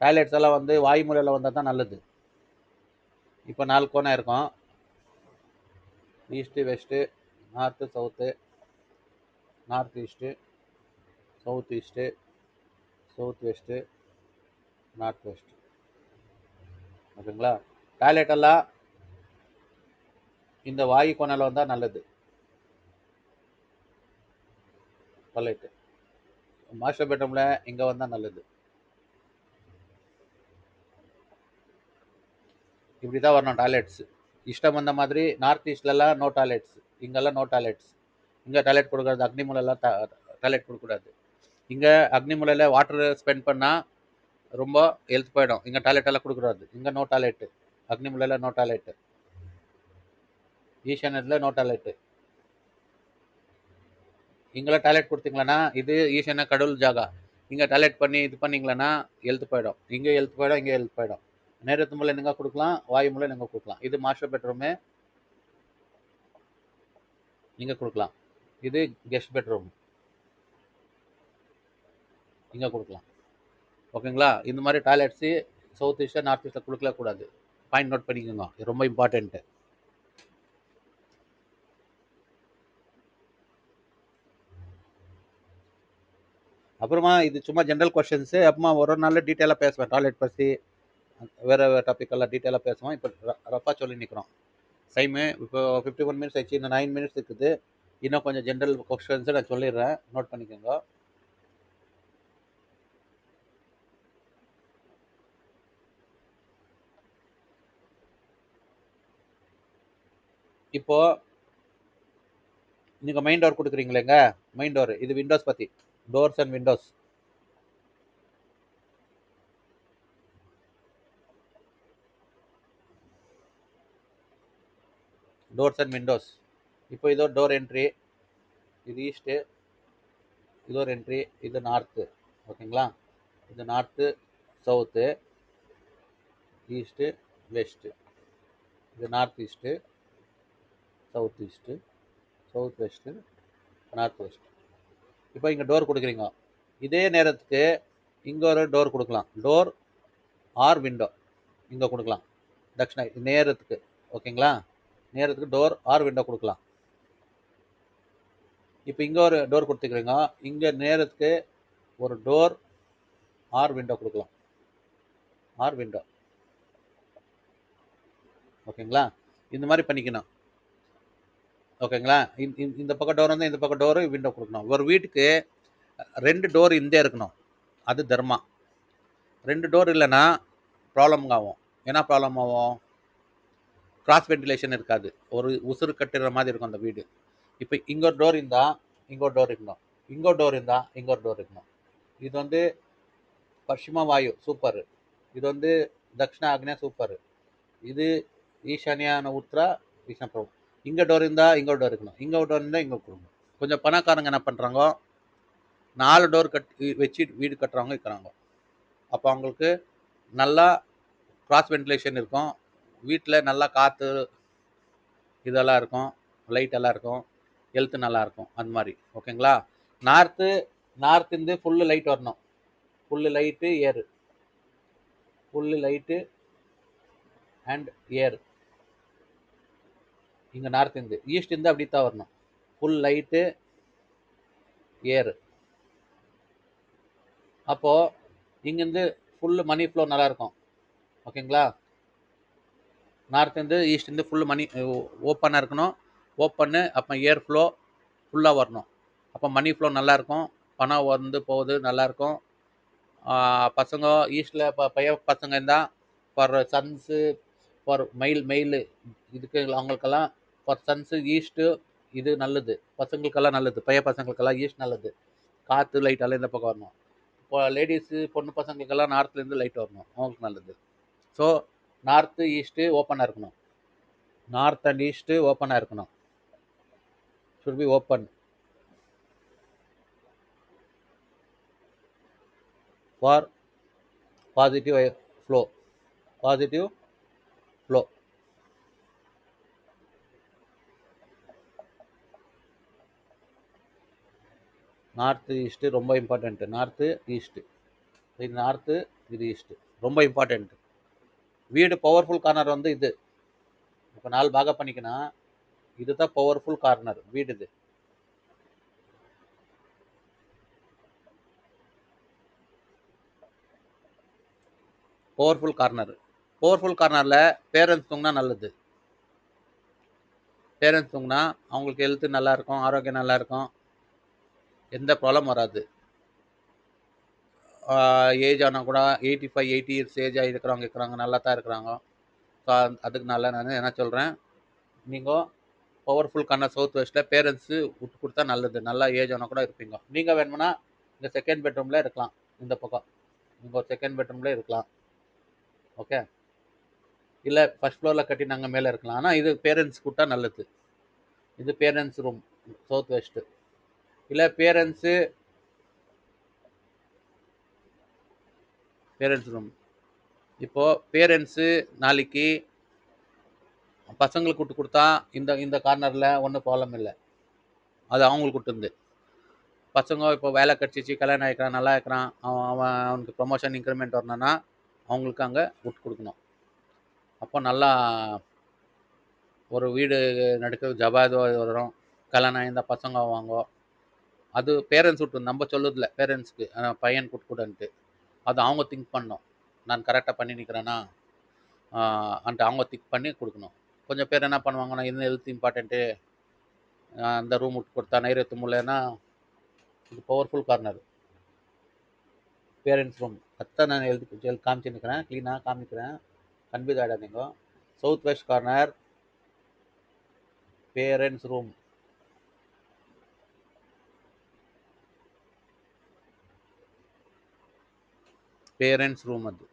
டாய்லெட்ஸ் எல்லாம் வந்து வாயுமூலையில் வந்தால் தான் நல்லது. இப்போ 4 கோணம் இருக்கும். East west, north south, north east, south east, south west, north west. ஓகேங்களா? டாய்லெட் எல்லாம் இந்த வாயு கோணல் வந்தால் நல்லது. டாய்லெட்டு மாஸ்டர் பெட்ரூமில் இங்கே வந்தால் நல்லது. இப்படி தான் வரணும் டாய்லெட்ஸு. இஷ்டம் வந்த மாதிரி நார்த் ஈஸ்ட்லலாம் நோ டாய்லெட்ஸ், இங்கெல்லாம் நோ டாய்லெட்ஸ். இங்கே டாய்லெட் கொடுக்குறது அக்னிமூலைலாம் டாய்லெட் கொடுக்கக்கூடாது. இங்கே அக்னிமூலையில் வாட்டர் ஸ்பெண்ட் பண்ணால் ரொம்ப ஹெல்த் போயிடும். இங்கே டாய்லெட் எல்லாம் கொடுக்கக்கூடாது. இங்கே நோ டாய்லெட்டு. அக்னிமூலையில் நோ டாய்லெட்டு, ஈசானியத்தில் நோ டாய்லெட்டு. இங்கெல்லாம் டாய்லெட் கொடுத்தீங்களன்னா இது ஈசான கடவுள் ஜாகா. இங்கே டாய்லெட் பண்ணி இது பண்ணிங்களன்னா ஹெல்த் போயிடும். இங்கே ஹெல்த் போயிடும், இங்கே ஹெல்த் போயிடும். நேரத்து மூலம் நீங்கள் கொடுக்கலாம், வாயு மூலம் நீங்கள் கொடுக்கலாம். இது மாஸ்டர் பெட்ரூமு, நீங்கள் கொடுக்கலாம். இது கெஸ்ட் பெட்ரூம், இங்கே கொடுக்கலாம். ஓகேங்களா? இந்த மாதிரி டாய்லெட்ஸு சவுத் ஈஸ்ட்டில் நார்த் ஈஸ்ட்டில் கொடுக்கல கூடாது. பாயிண்ட் நோட் பண்ணிக்கோங்க, இது ரொம்ப இம்பார்ட்டண்ட்டு. அப்புறமா இது சும்மா ஜென்ரல் கொஷின்ஸு. அப்புறமா ஒரு நாள் டீட்டெயிலாக பேசுவேன் டாய்லெட் பற்றி, வேறு டாபிக் எல்லாம் டீட்டெயிலாக பேசுவோம். இப்போ ரஃபாக சொல்லி நிற்கிறோம். டைமு இப்போ 51 மினிட்ஸ் ஆச்சு. இன்னும் 9 மினிட்ஸ் இருக்குது. இன்னும் கொஞ்சம் ஜென்ரல் கொஷின்ஸை நான் சொல்லிடுறேன், நோட் பண்ணிக்கோங்க. இப்போ நீங்கள் மெயின் டோர் கொடுக்குறீங்களேங்க, மெயின் டோர் இது விண்டோஸ் பற்றி, doors and Windows. Doors and Windows. இப்போ இதோ டோர் என்ட்ரி, இது ஈஸ்ட்டு, இது ஒரு என்ட்ரி, இது நார்த்து. ஓகேங்களா? இது நார்த்து, சவுத்து, ஈஸ்ட்டு, வெஸ்ட்டு. இது north east, south east, south west, north west. இப்போ இங்கே டோர் கொடுக்குறீங்க. இதே நேரத்துக்கு இங்கே ஒரு டோர் கொடுக்கலாம், டோர் ஆர் விண்டோ இங்கே கொடுக்கலாம். தட்சிணா நேரத்துக்கு. ஓகேங்களா? நேரத்துக்கு டோர் ஆர் விண்டோ கொடுக்கலாம். இப்போ இங்கே ஒரு டோர் கொடுத்துக்கிறீங்க, இங்கே நேரத்துக்கு ஒரு டோர் ஆர் விண்டோ கொடுக்கலாம், ஆர் விண்டோ. ஓகேங்களா? இந்த மாதிரி பண்ணிக்கணும். ஓகேங்களா? இந்த பக்கம் டோர் வந்து இந்த பக்கம் டோரு விண்டோ கொடுக்கணும். ஒரு வீட்டுக்கு 2 டோர் இந்தே இருக்கணும், அது தர்மா. 2 டோர் இல்லைன்னா ப்ராப்ளம் ஆகும். என்ன ப்ராப்ளம் ஆகும்? கிராஸ் வென்டிலேஷன் இருக்காது, ஒரு உசுறு கட்டுற மாதிரி இருக்கும் அந்த வீடு. இப்போ இங்கே ஒரு டோர் இருந்தால் இங்கே ஒரு டோர் இருக்கணும், இங்கே ஒரு டோர் இருந்தால் இங்கே ஒரு டோர் இருக்கணும். இது வந்து பশ্চিಮ வாயு சூப்பர், இது வந்து தட்சிண ஆக்னியா சூப்பர், இது ஈசானியான உத்தரா ஈசான பிரபு. இங்கே டோர் இருந்தால் இங்கே ஒரு டோர் இருக்கணும், இங்கே ஒரு டோர் இருந்தால் இங்கே கொடுக்கணும். கொஞ்சம் பணக்காரங்க என்ன பண்ணுறாங்க, 4 டோர் வச்சு வீடு கட்டுறவங்க இருக்கிறாங்க. அப்போ அவங்களுக்கு நல்லா கிராஸ் வென்டிலேஷன் இருக்கும், வீட்டில் நல்லா காற்று இதெல்லாம் இருக்கும், லைட் எல்லாம் இருக்கும், ஹெல்த்து நல்லாயிருக்கும். அந்த மாதிரி. ஓகேங்களா? நார்த்து இருந்து ஃபுல்லு லைட் வரணும், full light air, full light and ஏர். இங்கே நார்த் இருந்து ஈஸ்ட் இருந்து அப்படி தான் வரணும், ஃபுல் லைட்டு ஏரு. அப்போது இங்கேருந்து ஃபுல்லு மணி ஃப்ளோ நல்லாயிருக்கும். ஓகேங்களா? நார்த்லேருந்து ஈஸ்ட்லேருந்து ஃபுல்லு மணி ஓப்பனாக இருக்கணும், ஓப்பன்னு. அப்போ ஏர் ஃப்ளோ ஃபுல்லாக வரணும், அப்போ மணி ஃப்ளோ நல்லாயிருக்கும், பணம் வந்து போகுது நல்லாயிருக்கும். பசங்க ஈஸ்டில் பையன் பசங்க இருந்தால் ஃபார் சன்ஸு, ஃபார் மெயிலு இதுக்கு அவங்களுக்கெல்லாம் ஃபார் சன்ஸு ஈஸ்ட்டு இது நல்லது, பசங்களுக்கெல்லாம் நல்லது, பையன் பசங்களுக்கெல்லாம் ஈஸ்ட் நல்லது. காற்று லைட்டெல்லாம் இந்த பக்கம் வரணும். இப்போ லேடிஸு பொண்ணு பசங்களுக்கெல்லாம் நார்த்லேருந்து லைட் வரணும், அவங்களுக்கு நல்லது. ஸோ நார்த்து ஈஸ்ட்டு ஓப்பனாக இருக்கணும், நார்த் அண்ட் ஈஸ்ட்டு ஓப்பனாக இருக்கணும், should be open. For positive flow. Positive flow. North east ரொம்ப இம்பார்ட்டண்ட்டு. North east. இது நார்த்து, இது ஈஸ்ட்டு. ரொம்ப இம்பார்ட்டண்ட். வீடு பவர்ஃபுல் கார்னர் வந்து இது. இப்போ 4 பாக பண்ணிக்கணும். இதுதான் பவர்ஃபுல் கார்னர் வீடு. இது பவர்ஃபுல் கார்னர். பவர்ஃபுல் கார்னரில் பேரண்ட்ஸ் தூங்கினா நல்லது. பேரண்ட்ஸ் தூங்கினா அவங்களுக்கு ஹெல்த்து நல்லா இருக்கும், ஆரோக்கியம் நல்லா இருக்கும், எந்த ப்ராப்ளம் வராது. ஏஜ் ஆனால் கூட 85 80 இயர்ஸ் ஏஜ் இருக்கிறாங்க நல்லா தான் இருக்கிறாங்க. ஸோ அதுக்கு நல்லா நான் என்ன சொல்கிறேன், நீங்கள் பவர்ஃபுல் கார்னர் சவுத் வெஸ்ட்டில் பேரண்ட்ஸு விட்டு கொடுத்தா நல்லது. நல்லா ஏஜ் ஆனால் கூட இருப்பீங்க. நீங்கள் வேணும்னா இந்த செகண்ட் பெட்ரூமில் இருக்கலாம். இந்த பக்கம் நீங்கள் ஒரு செகண்ட் பெட்ரூமில் இருக்கலாம். ஓகே, இல்லை ஃபஸ்ட் ஃப்ளோரில் கட்டி நாங்கள் மேலே இருக்கலாம். ஆனால் இது பேரண்ட்ஸ் கொடுத்தா நல்லது. இது பேரண்ட்ஸ் ரூம் சவுத் வெஸ்ட்டு. இல்லை பேரண்ட்ஸ் ரூம். இப்போது பேரண்ட்ஸு நாளைக்கு பசங்களுக்கு விட்டு கொடுத்தா இந்த இந்த கார்னரில் ஒன்றும் ப்ராப்ளம் இல்லை. அது அவங்களுக்கு விட்டுருந்து. பசங்க இப்போ வேலை கிடச்சிச்சு, கல்யாணம் ஆகிக்கிறான், நல்லா இருக்கிறான், அவனுக்கு ப்ரொமோஷன் இன்க்ரிமெண்ட் வரணும்னா அவங்களுக்கு அங்கே விட்டு கொடுக்கணும். அப்போ நல்லா ஒரு வீடு நடக்க ஜபாது வரும். கல்யாணம் ஆகியிருந்த பசங்க வாங்கோ. அது பேரண்ட்ஸ் விட்டு நம்ம சொல்லுதில்ல பேரண்ட்ஸ்க்கு பையன் கூடன்ட்டு. அது அவங்க திங்க் பண்ணணும். நான் கரெக்டாக பண்ணி நிற்கிறேன்னா அன்ட்டு அவங்க திங்க் பண்ணி கொடுக்கணும். கொஞ்சம் பேர் என்ன பண்ணுவாங்கன்னா, இது ஹெல்த் இம்பார்ட்டண்ட்டு, அந்த ரூம் விட்டு கொடுத்தா நைரத்து முடியலன்னா. இது பவர்ஃபுல் கார்னர் பேரண்ட்ஸ் ரூம். அதான் நான் எழுதி காமிச்சுன்னுக்கிறேன், க்ளீனாக காமிக்கிறேன், கன்ஃபியூஸ் ஆகிடாதீங்க. South west corner parents room. Parents room அது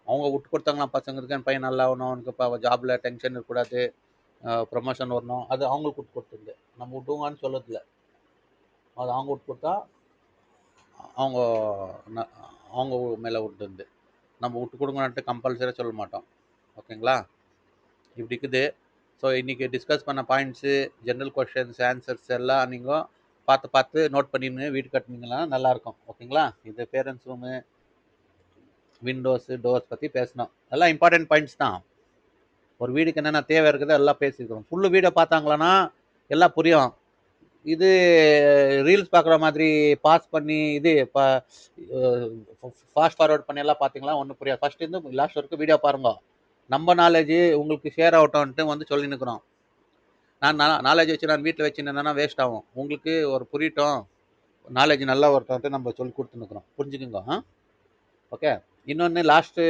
அவங்க விட்டு கொடுத்தாங்கன்னா பசங்களுக்கு என் பையன் நல்லா ஆகணும், அவனுக்கு இப்போ ஜாபில் டென்ஷன் இருக்கக்கூடாது, ப்ரொமோஷன் வரணும், அது அவங்களுக்கு விட்டு கொடுத்துருந்து. நம்ம விட்டுவான்னு சொல்லதில்ல. அது அவங்க விட்டு கொடுத்தா அவங்க அவங்க மேலே விட்டுருந்து. நம்ம விட்டு கொடுங்கன்ட்டு கம்பல்சரியாக சொல்ல மாட்டோம். ஓகேங்களா? இப்படி இருக்குது. ஸோ இன்றைக்கி டிஸ்கஸ் பண்ண பாயிண்ட்ஸு, ஜென்ரல் கொஷின்ஸ், ஆன்சர்ஸ் எல்லாம் நீங்கள் பார்த்து நோட் பண்ணின்னு வீடு கட்டினீங்கன்னா நல்லாயிருக்கும். ஓகேங்களா? இது பேரண்ட்ஸ் ரூமு, விண்டோஸு, டோர்ஸ் பற்றி பேசணும். எல்லாம் இம்பார்ட்டன்ட் பாயிண்ட்ஸ் தான். ஒரு வீடுக்கு என்னென்ன தேவை இருக்குது எல்லாம் பேசிக்கிறோம். ஃபுல்லு வீடை பார்த்தாங்களன்னா எல்லாம் புரியும். இது ரீல்ஸ் பார்க்குற மாதிரி பாஸ் பண்ணி இது இப்போ ஃபாஸ்ட் ஃபார்வர்ட் பண்ணி எல்லாம் பார்த்தீங்களா ஒன்றும் புரியாது. ஃபஸ்ட்டு லாஸ்ட் வரைக்கும் வீடியோ பாருங்க. நம்ம நாலேஜ் உங்களுக்கு ஷேர் ஆகட்டும்ன்ட்டு வந்து சொல்லி நிற்கிறோம். நான் நாலேஜ் வச்சு நான் வீட்டில் வச்சுருந்தேன்னா வேஸ்ட் ஆகும். உங்களுக்கு ஒரு புரியட்டும், நாலேஜ் நல்லா வரட்டும்ன்ட்டு நம்ம சொல்லி கொடுத்துன்னுக்குறோம். புரிஞ்சுக்குங்க. ஓகே, இன்னொன்று லாஸ்ட்டு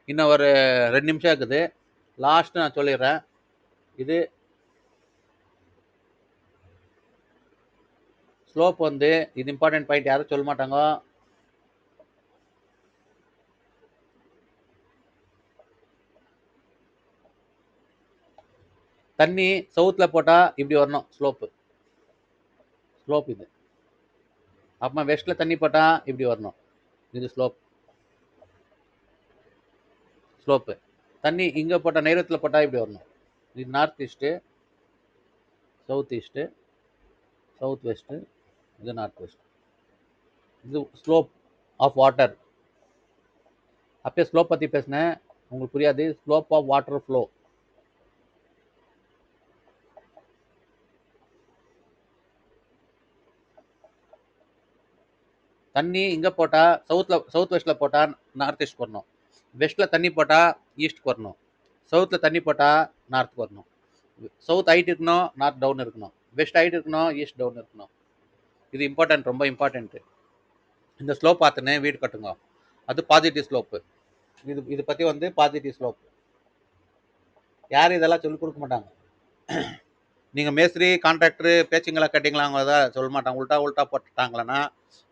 இன்னும் ஒரு 2 நிமிஷம் இருக்குது. லாஸ்ட்டு நான் சொல்லிடுறேன். இது ஸ்லோப் வந்து இது இம்பார்ட்டன்ட் பாயிண்ட், யாரும் சொல்ல மாட்டாங்க. தண்ணி சவுத்தில் போட்டால் இப்படி வரணும் ஸ்லோப் இது. அப்புறமா வெஸ்ட்டில் தண்ணி போட்டால் இப்படி வரணும். இது ஸ்லோப்பு. தண்ணி இங்கே போட்டால் நைரத்தில் போட்டால் இப்படி வரணும். இது north east, south east, south west, இது நார்த் வெஸ்ட். இது ஸ்லோப் ஆஃப் வாட்டர். அப்பயே ஸ்லோப் பற்றி பேசினேன், உங்களுக்கு புரியாது. Slope of water flow. தண்ணி இங்கே போட்டால் சவுத் வெஸ்ட்டில் போட்டால் நார்த் ஈஸ்ட் வரணும். வெஸ்ட்டில் தண்ணி போட்டால் ஈஸ்ட்டுக்கு வரணும். சவுத்தில் தண்ணி போட்டால் நார்த்துக்கு வரணும். சவுத் ஹைட் இருக்கணும், நார்த் டவுன் இருக்கணும். வெஸ்ட் ஹைட் இருக்கணும், ஈஸ்ட் டவுன் இருக்கணும். இது இம்பார்ட்டன்ட், ரொம்ப இம்பார்ட்டன்ட்டு. இந்த ஸ்லோப் பார்த்துன்னு வீடு கட்டுங்க. அது பாசிட்டிவ் ஸ்லோப்பு. இது பற்றி வந்து பாசிட்டிவ் ஸ்லோப். யாரும் இதெல்லாம் சொல்லிக் கொடுக்க மாட்டாங்க. நீங்கள் மேஸ்திரி, கான்ட்ராக்டரு, பேச்சுங்களா கட்டிங்களாங்க தான் சொல்ல மாட்டாங்க. உல்ட்டா போட்டுட்டாங்களன்னா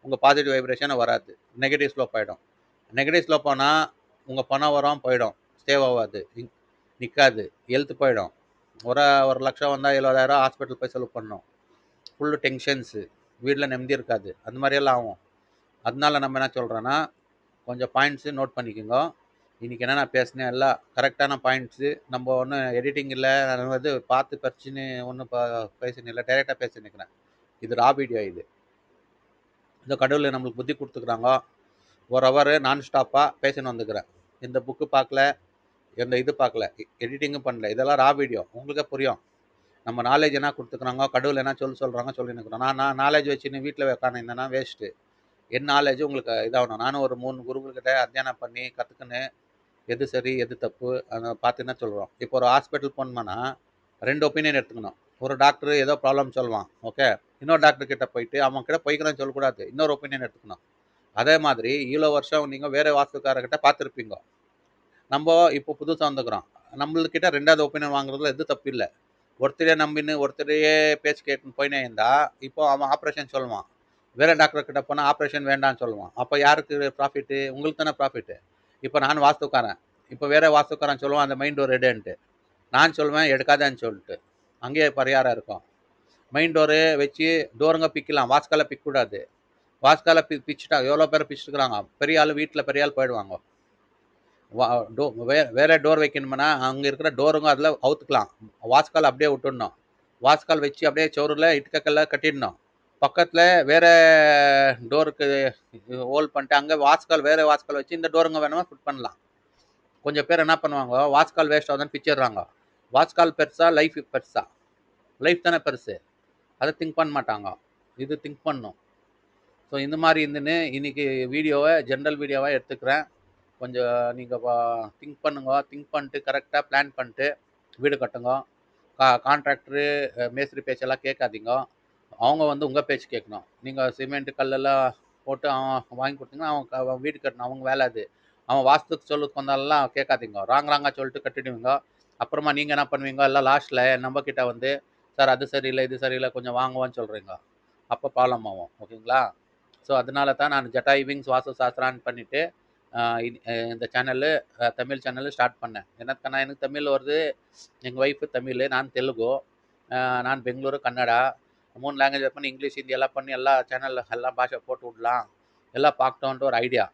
உங்கள் பாசிட்டிவ் வைப்ரேஷனை வராது, நெகட்டிவ் ஸ்லோப் ஆகிடும். நெகட்டிவ் ஸ்லோப் ஆனால் உங்கள் பணம் வரும், போயிடும், சேவ் ஆகாது, நிற்காது, ஹெல்த்து போயிடும். ஒரு லட்சம் வந்தால் 70,000 ஹாஸ்பிட்டல் போய் செலவு பண்ணணும். ஃபுல்லு டென்ஷன்ஸு, வீட்டில் நிம்மதி இருக்காது, அந்த மாதிரியெல்லாம் ஆகும். அதனால நம்ம என்ன சொல்கிறோன்னா, கொஞ்சம் பாயிண்ட்ஸு நோட் பண்ணிக்கோங்க. இன்றைக்கி என்ன நான் பேசினேன் எல்லாம் கரெக்டான பாயிண்ட்ஸு. நம்ம ஒன்றும் எடிட்டிங் இல்லை, நான் வந்து பார்த்து பறிச்சுன்னு ஒன்றும் பேசினு இல்லை, டைரெக்டாக பேசினுக்கிறேன். இது ரா வீடியோ. இது இந்த கடவுள் நம்மளுக்கு புத்தி கொடுத்துக்குறாங்க. 1 ஹவர் நான் ஸ்டாப்பாக பேசின்னு வந்துக்கிறேன். இந்த புக்கு பார்க்கல, இந்த இது பார்க்கல, எடிட்டிங்கும் பண்ணல. இதெல்லாம் ரா வீடியோ, உங்களுக்கே புரியும். நம்ம நாலேஜ் என்ன கொடுத்துக்குறாங்க, கடவுள் என்ன சொல்கிறாங்க சொல்லினுக்கிறோம். நான் நாலேஜ் வச்சுன்னு வீட்டில் உட்காந்துருந்தேன்னா வேஸ்ட்டு. என் நாலேஜ் உங்களுக்கு இதாகணும். நானும் ஒரு 3 குருக்கிட்ட அத்தியானம் பண்ணி கற்றுக்குன்னு எது சரி எது தப்பு அதை பார்த்து என்ன சொல்கிறோம். இப்போ ஒரு ஹாஸ்பிட்டல் போனோம்னா 2 ஒப்பீனியன் எடுத்துக்கணும். ஒரு டாக்டர் ஏதோ ப்ராப்ளம் சொல்லுவான், ஓகே. இன்னொரு டாக்டர் கிட்ட போயிட்டு அவன் கிட்ட போய்க்கிறேன்னு சொல்லக்கூடாது, இன்னொரு ஒப்பீனியன் எடுத்துக்கணும். அதே மாதிரி இவ்வளோ வருஷம் நீங்கள் வேறு வாஸ்துக்காரர்கிட்ட பார்த்துருப்பீங்க. நம்ம இப்போ புதுசாக வந்துக்கிறோம். நம்மளுக்கிட்ட 2வது ஒப்பீனியன் வாங்குறதுல எது தப்பு இல்லை. ஒருத்தரையே நம்பின்னு ஒருத்தரையே பேச்சு கேட்டுன்னு போயினே இருந்தா இப்போ அவன் ஆப்ரேஷன் சொல்லுவான், வேற டாக்டர் கிட்ட போனால் ஆப்ரேஷன் வேண்டாம்னு சொல்லுவான். அப்போ யாருக்கு ப்ராஃபிட்டு? உங்களுக்கு தானே ப்ராஃபிட்டு. இப்போ நான் வாஸ்துக்காரன், இப்போ வேற வாஸ்துக்காரன் சொல்லுவான் அந்த மைண்ட் டோர் எடுன்ட்டு, நான் சொல்லுவேன் எடுக்காதேன்னு சொல்லிட்டு. அங்கேயே பரிகாரம் இருக்கும். மெயின் டோரு வச்சு டோருங்க பிக்கலாம், வாஸ்கால பிக்கக்கூடாது. வாஸ்கால பிச்சுட்டா எவ்வளோ பேர் பிச்சுட்டுக்கிறாங்க. பெரிய ஆள் வீட்டில் பெரிய ஆள் போயிடுவாங்க. வேற டோர் வைக்கணும்னா அங்கே இருக்கிற டோருங்க அதில் அவுத்துக்கலாம். வாஸ்கால் அப்படியே விட்டுடணும். வாஸ்கால் வச்சு அப்படியே சோறுல இட்டுக்கல்ல கட்டிடணும். பக்கத்தில் வேற டோருக்கு ஹோல் பண்ணிட்டு அங்கே வாஸ்கால் வேற வாஸ்கால் வச்சு இந்த டோருங்க வேணுமா ஃபிட் பண்ணலாம். கொஞ்சம் பேர் என்ன பண்ணுவாங்க, வாஸ்கால் வேஸ்ட் ஆகுதுன்னு பிச்சிடுறாங்க. வாஸ்கால் பெருசா, லைஃப் பெருசா? லைஃப் தானே பெருசு. அதை திங்க் பண்ண மாட்டாங்க. இது திங்க் பண்ணும். ஸோ இந்த மாதிரி இருந்துன்னு இன்னைக்கு வீடியோவை ஜென்ரல் வீடியோவாக எடுத்துக்கிறேன். கொஞ்சம் நீங்கள் திங்க் பண்ணுங்க. திங்க் பண்ணிட்டு கரெக்டாக பிளான் பண்ணிட்டு வீடு கட்டுங்க. கான்ட்ராக்டரு மேஸ்திரி பேச்செல்லாம் கேட்காதீங்க. அவங்க வந்து உங்கள் பேச்சு கேட்கணும். நீங்கள் சிமெண்ட்டு கல்லெல்லாம் போட்டு அவன் வாங்கி கொடுத்தீங்கன்னா அவன் வீடு கட்டணும், அவங்க வேலை அது. அவன் வாஸ்துக்கு சொல்லுக்கு வந்தாலெல்லாம் கேட்காதீங்க. ராங்காக சொல்லிட்டு கட்டிடுவீங்க. அப்புறமா நீங்கள் என்ன பண்ணுவீங்க, எல்லாம் லாஸ்ட்டில் நம்மக்கிட்ட வந்து சார் அது சரியில்லை இது சரியில்லை கொஞ்சம் வாங்குவான்னு சொல்கிறீங்க. அப்போ ப்ராப்ளம் ஆகும். ஓகேங்களா? ஸோ அதனால தான் நான் ஜட்டாய் விங்ஸ் வாஸ்து சாஸ்திரான்னு பண்ணிவிட்டு இந்த சேனலு தமிழ் சேனலு ஸ்டார்ட் பண்ணேன். எனக்கு தமிழ் வருது, எங்கள் ஒய்ஃபு தமிழ், நான் தெலுங்கு, நான் பெங்களூரு, கன்னடா 3 லாங்குவேஜ் பண்ணி இங்கிலீஷ் ஹிந்தி எல்லாம் பண்ணி எல்லா சேனலில் எல்லா பாஷை போட்டு விடலாம், எல்லாம் பார்க்கட்டோன்ட்டு ஒரு ஐடியா.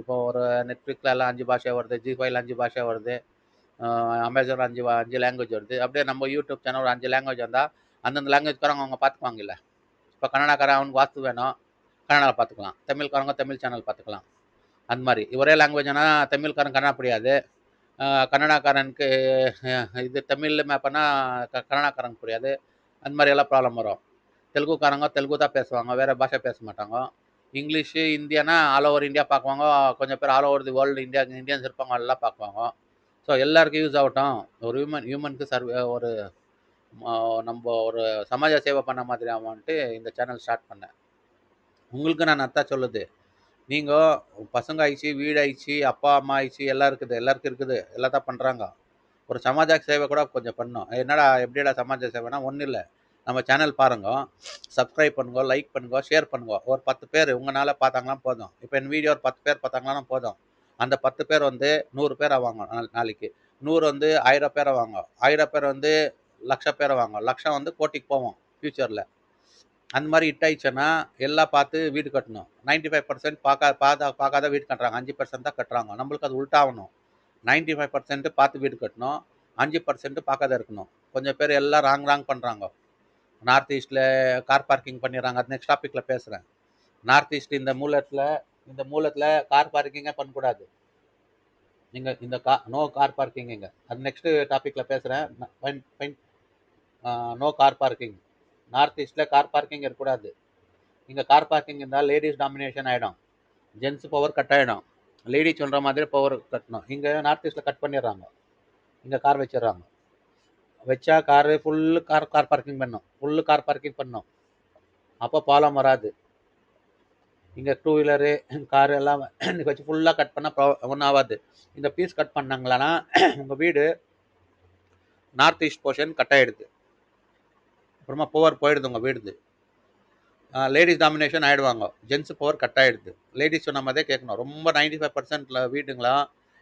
இப்போ ஒரு நெட்ஃப்ளிக்ஸில் எல்லாம் 5 பாஷை வருது, ஜி5ல 5 பாஷை வருது, அமேசான் 5 லாங்குவேஜ் வருது. அப்படியே நம்ம யூடியூப் சேனல் ஒரு 5 லாங்குவேஜ் வந்தால் அந்தந்த லாங்குவேஜ்காரங்க அவங்க பார்த்துக்குவாங்க. இல்லை இப்போ கன்னடாக்காரன் அவனுக்கு வாஸ்து வேணும், கன்னடாவில் பார்த்துக்கலாம். தமிழ்காரங்க தமிழ் சேனல் பார்த்துக்கலாம். அந்த மாதிரி ஒரே லாங்குவேஜ்னா தமிழ்காரன் கன்னடா புரியாது, கன்னடாக்காரனுக்கு இது தமிழில் மேப்பனா கன்னடாக்காரனுக்கு புரியாது. அந்த மாதிரி எல்லாம் ப்ராப்ளம் வரும். தெலுங்குக்காரங்க தெலுங்கு தான் பேசுவாங்க, வேறு பாஷை பேச மாட்டாங்க. இங்கிலீஷு இந்தியானா ஆல் ஓவர் இந்தியா பார்க்குவாங்க. கொஞ்சம் பேர் all over the world Indians இருப்பாங்க, எல்லாம் பார்க்குவாங்க. ஸோ எல்லாருக்கும் யூஸ் ஆகட்டும். ஒரு ஹியூமனுக்கு ஒரு நம்ம ஒரு சமாஜ சேவை பண்ண மாதிரி ஆகும்ன்ட்டு இந்த சேனல் ஸ்டார்ட் பண்ணேன். உங்களுக்கு நான் அதான் சொல்லுது, நீங்கள் பசங்க ஆயிடுச்சு, வீடு ஆயிடுச்சு, அப்பா அம்மா ஆயிடுச்சு, எல்லாம் இருக்குது, எல்லாருக்கும் இருக்குது, எல்லாம் தான் பண்ணுறாங்க. ஒரு சமாஜ சேவை கூட கொஞ்சம் பண்ணணும். என்னடா எப்படிடா சமாஜ சேவைனா ஒன்றும் இல்லை. நம்ம சேனல் பாருங்க, சப்ஸ்கிரைப் பண்ணுங்க, லைக் பண்ணுங்க, ஷேர் பண்ணுங்க. ஒரு 10 பேர் உங்களால் பார்த்தாங்கன்னா போதும். இப்போ என் வீடியோ ஒரு 10 பேர் பார்த்தாங்கன்னா போதும். அந்த 10 பேர் வந்து 100 பேர் ஆவாங்க நாளைக்கு. 100 வந்து 1000 பேர் ஆவாங்க. 1000 பேர் வந்து 1,00,000 பேர் ஆவாங்க. 1,00,000 வந்து கோட்டிக்கு போவோம் ஃபியூச்சரில். அந்த மாதிரி ஹிட் ஆயிடுச்சுன்னா எல்லாம் பார்த்து வீடு கட்டணும். 95% பார்க்காத வீடு கட்டுறாங்க, 5% தான் கட்டுறாங்க. நம்மளுக்கு அது உல்ட்டாகணும். 95% பார்த்து வீடு கட்டணும், 5% பார்க்காத இருக்கணும். கொஞ்சம் பேர் எல்லாம் ராங் பண்ணுறாங்க. நார்த் ஈஸ்ட்டில் கார் பார்க்கிங் பண்ணிடுறாங்க. அது நெக்ஸ்ட் டாப்பிக்கில் பேசுகிறேன். நார்த் ஈஸ்ட் இந்த மூலத்தில் கார் பார்க்கிங்கே பண்ணக்கூடாது. நீங்கள் இந்த நோ கார் பார்க்கிங் இங்கே, அது நெக்ஸ்ட் டாப்பிக்கில் பேசுகிறேன். No car parking. நார்த் ஈஸ்ட்டில் கார் பார்க்கிங் இருக்கக்கூடாது. இங்கே கார் பார்க்கிங் இருந்தால் லேடிஸ் டாமினேஷன் ஆகிடும், ஜென்ஸ் பவர் கட் ஆகிடும். லேடி சொல்கிற மாதிரி பவர் கட்டணும். இங்கே நார்த் ஈஸ்ட்டில் கட் பண்ணிடுறாங்க. இங்கே கார் வச்சிடுறாங்க. வச்சா காரு ஃபுல்லு கார் பார்க்கிங் பண்ணணும். அப்போ ப்ராப்ளம் வராது. இங்கே 2 வீலரு காரு எல்லாம் வச்சு ஃபுல்லாக கட் பண்ணால் ஒன்றும் ஆகாது. இந்த பீஸ் கட் பண்ணாங்களான்னா உங்கள் வீடு நார்த் ஈஸ்ட் போர்ஷன் கட் ஆகிடுது. அப்புறமா பவர் போயிடுது உங்கள் வீடு. லேடிஸ் டாமினேஷன் ஆகிடுவாங்க, ஜென்ஸ் பவர் கட் ஆகிடுது. லேடிஸ் சொன்ன மாதிரியே கேட்கணும். ரொம்ப 95% வீடுங்களா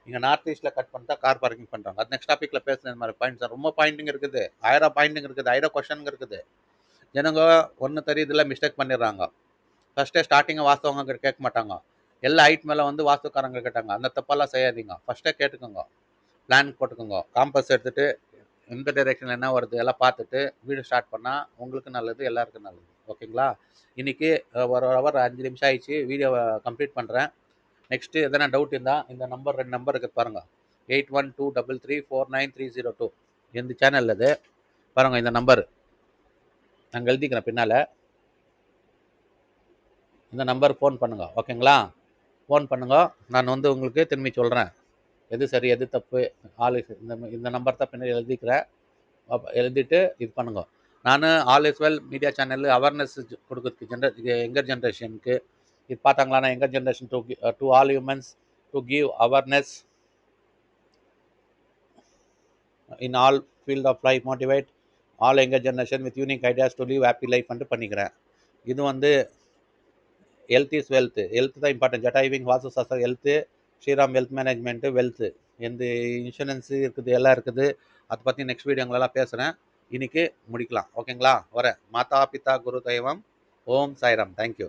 இங்கே நார்த் ஈஸ்ட்டில் கட் பண்ணிட்டா கார் பார்க்கிங் பண்ணுறாங்க. அது நெக்ஸ்ட் டாப்பிக்கில் பேசுகிற மாதிரி பாயிண்ட்ஸ் ரொம்ப பாயிண்டிங் இருக்குது, 1000 பாயிண்டிங் இருக்குது, 1000 கொஷனுங்க இருக்குது. ஜனங்க ஒன்று தெரியுதுல மிஸ்டேக் பண்ணிடுறாங்க. ஃபஸ்ட்டே ஸ்டார்டிங்காக வாஸ்தவங்க கேட்க மாட்டாங்க. எல்லா ஹைட் மேலே வந்து வாஸ்துக்காரங்க கேட்டாங்க. அந்த தப்பெல்லாம் செய்யாதீங்க. ஃபஸ்ட்டே கேட்டுக்கோங்க. பிளான் போட்டுக்கோங்க. காம்பஸ் எடுத்துட்டு எந்த டைரெக்ஷனில் என்ன வருது எல்லாம் பார்த்துட்டு வீடு ஸ்டார்ட் பண்ணால் உங்களுக்கு நல்லது, எல்லாருக்கும் நல்லது. ஓகேங்களா? இன்னைக்கு ஒரு ஹவர் 5 நிமிஷம் ஆயிடுச்சு. வீடியோவை கம்ப்ளீட் பண்ணுறேன். நெக்ஸ்ட்டு எதனா டவுட் இருந்தால் இந்த நம்பர் 2 நம்பர் இருக்குது பாருங்கள். 8123349302 எந்த சேனல் அது பாருங்கள். இந்த நம்பர் நாங்கள் எழுதிக்கிறேன் பின்னால். இந்த நம்பர் ஃபோன் பண்ணுங்க. ஓகேங்களா? ஃபோன் பண்ணுங்க. நான் வந்து உங்களுக்கு திரும்பி சொல்கிறேன் எது சரி எது தப்பு. ஆள் இந்த நம்பர் தான் பின்னாடி எழுதிக்கிறேன். எழுதிட்டு இது பண்ணுங்க. நான் all is well media channel awareness கொடுக்குறதுக்கு யங்கர் ஜென்ரேஷனுக்கு இது பார்த்தாங்களா? நான் younger generation to all humans to give awareness in all field of life, motivate all younger generation with unique ideas to live happy life பண்ணிட்டு பண்ணிக்கிறேன். இது வந்து health is wealth. Health தான் இம்பார்ட்டன்ட். ஜட்டாயுவிங் vastu shastra health, Shriram wealth management wealth. எந்த insurance இருக்குது, எல்லாம் இருக்குது. அதை பற்றி நெக்ஸ்ட் வீடியோங்களெல்லாம் பேசுகிறேன். இன்னைக்கு முடிக்கலாம். ஓகேங்களா? வரேன். மாதா பிதா குரு தெய்வம். ஓம் சாய்ராம். தேங்க்யூ.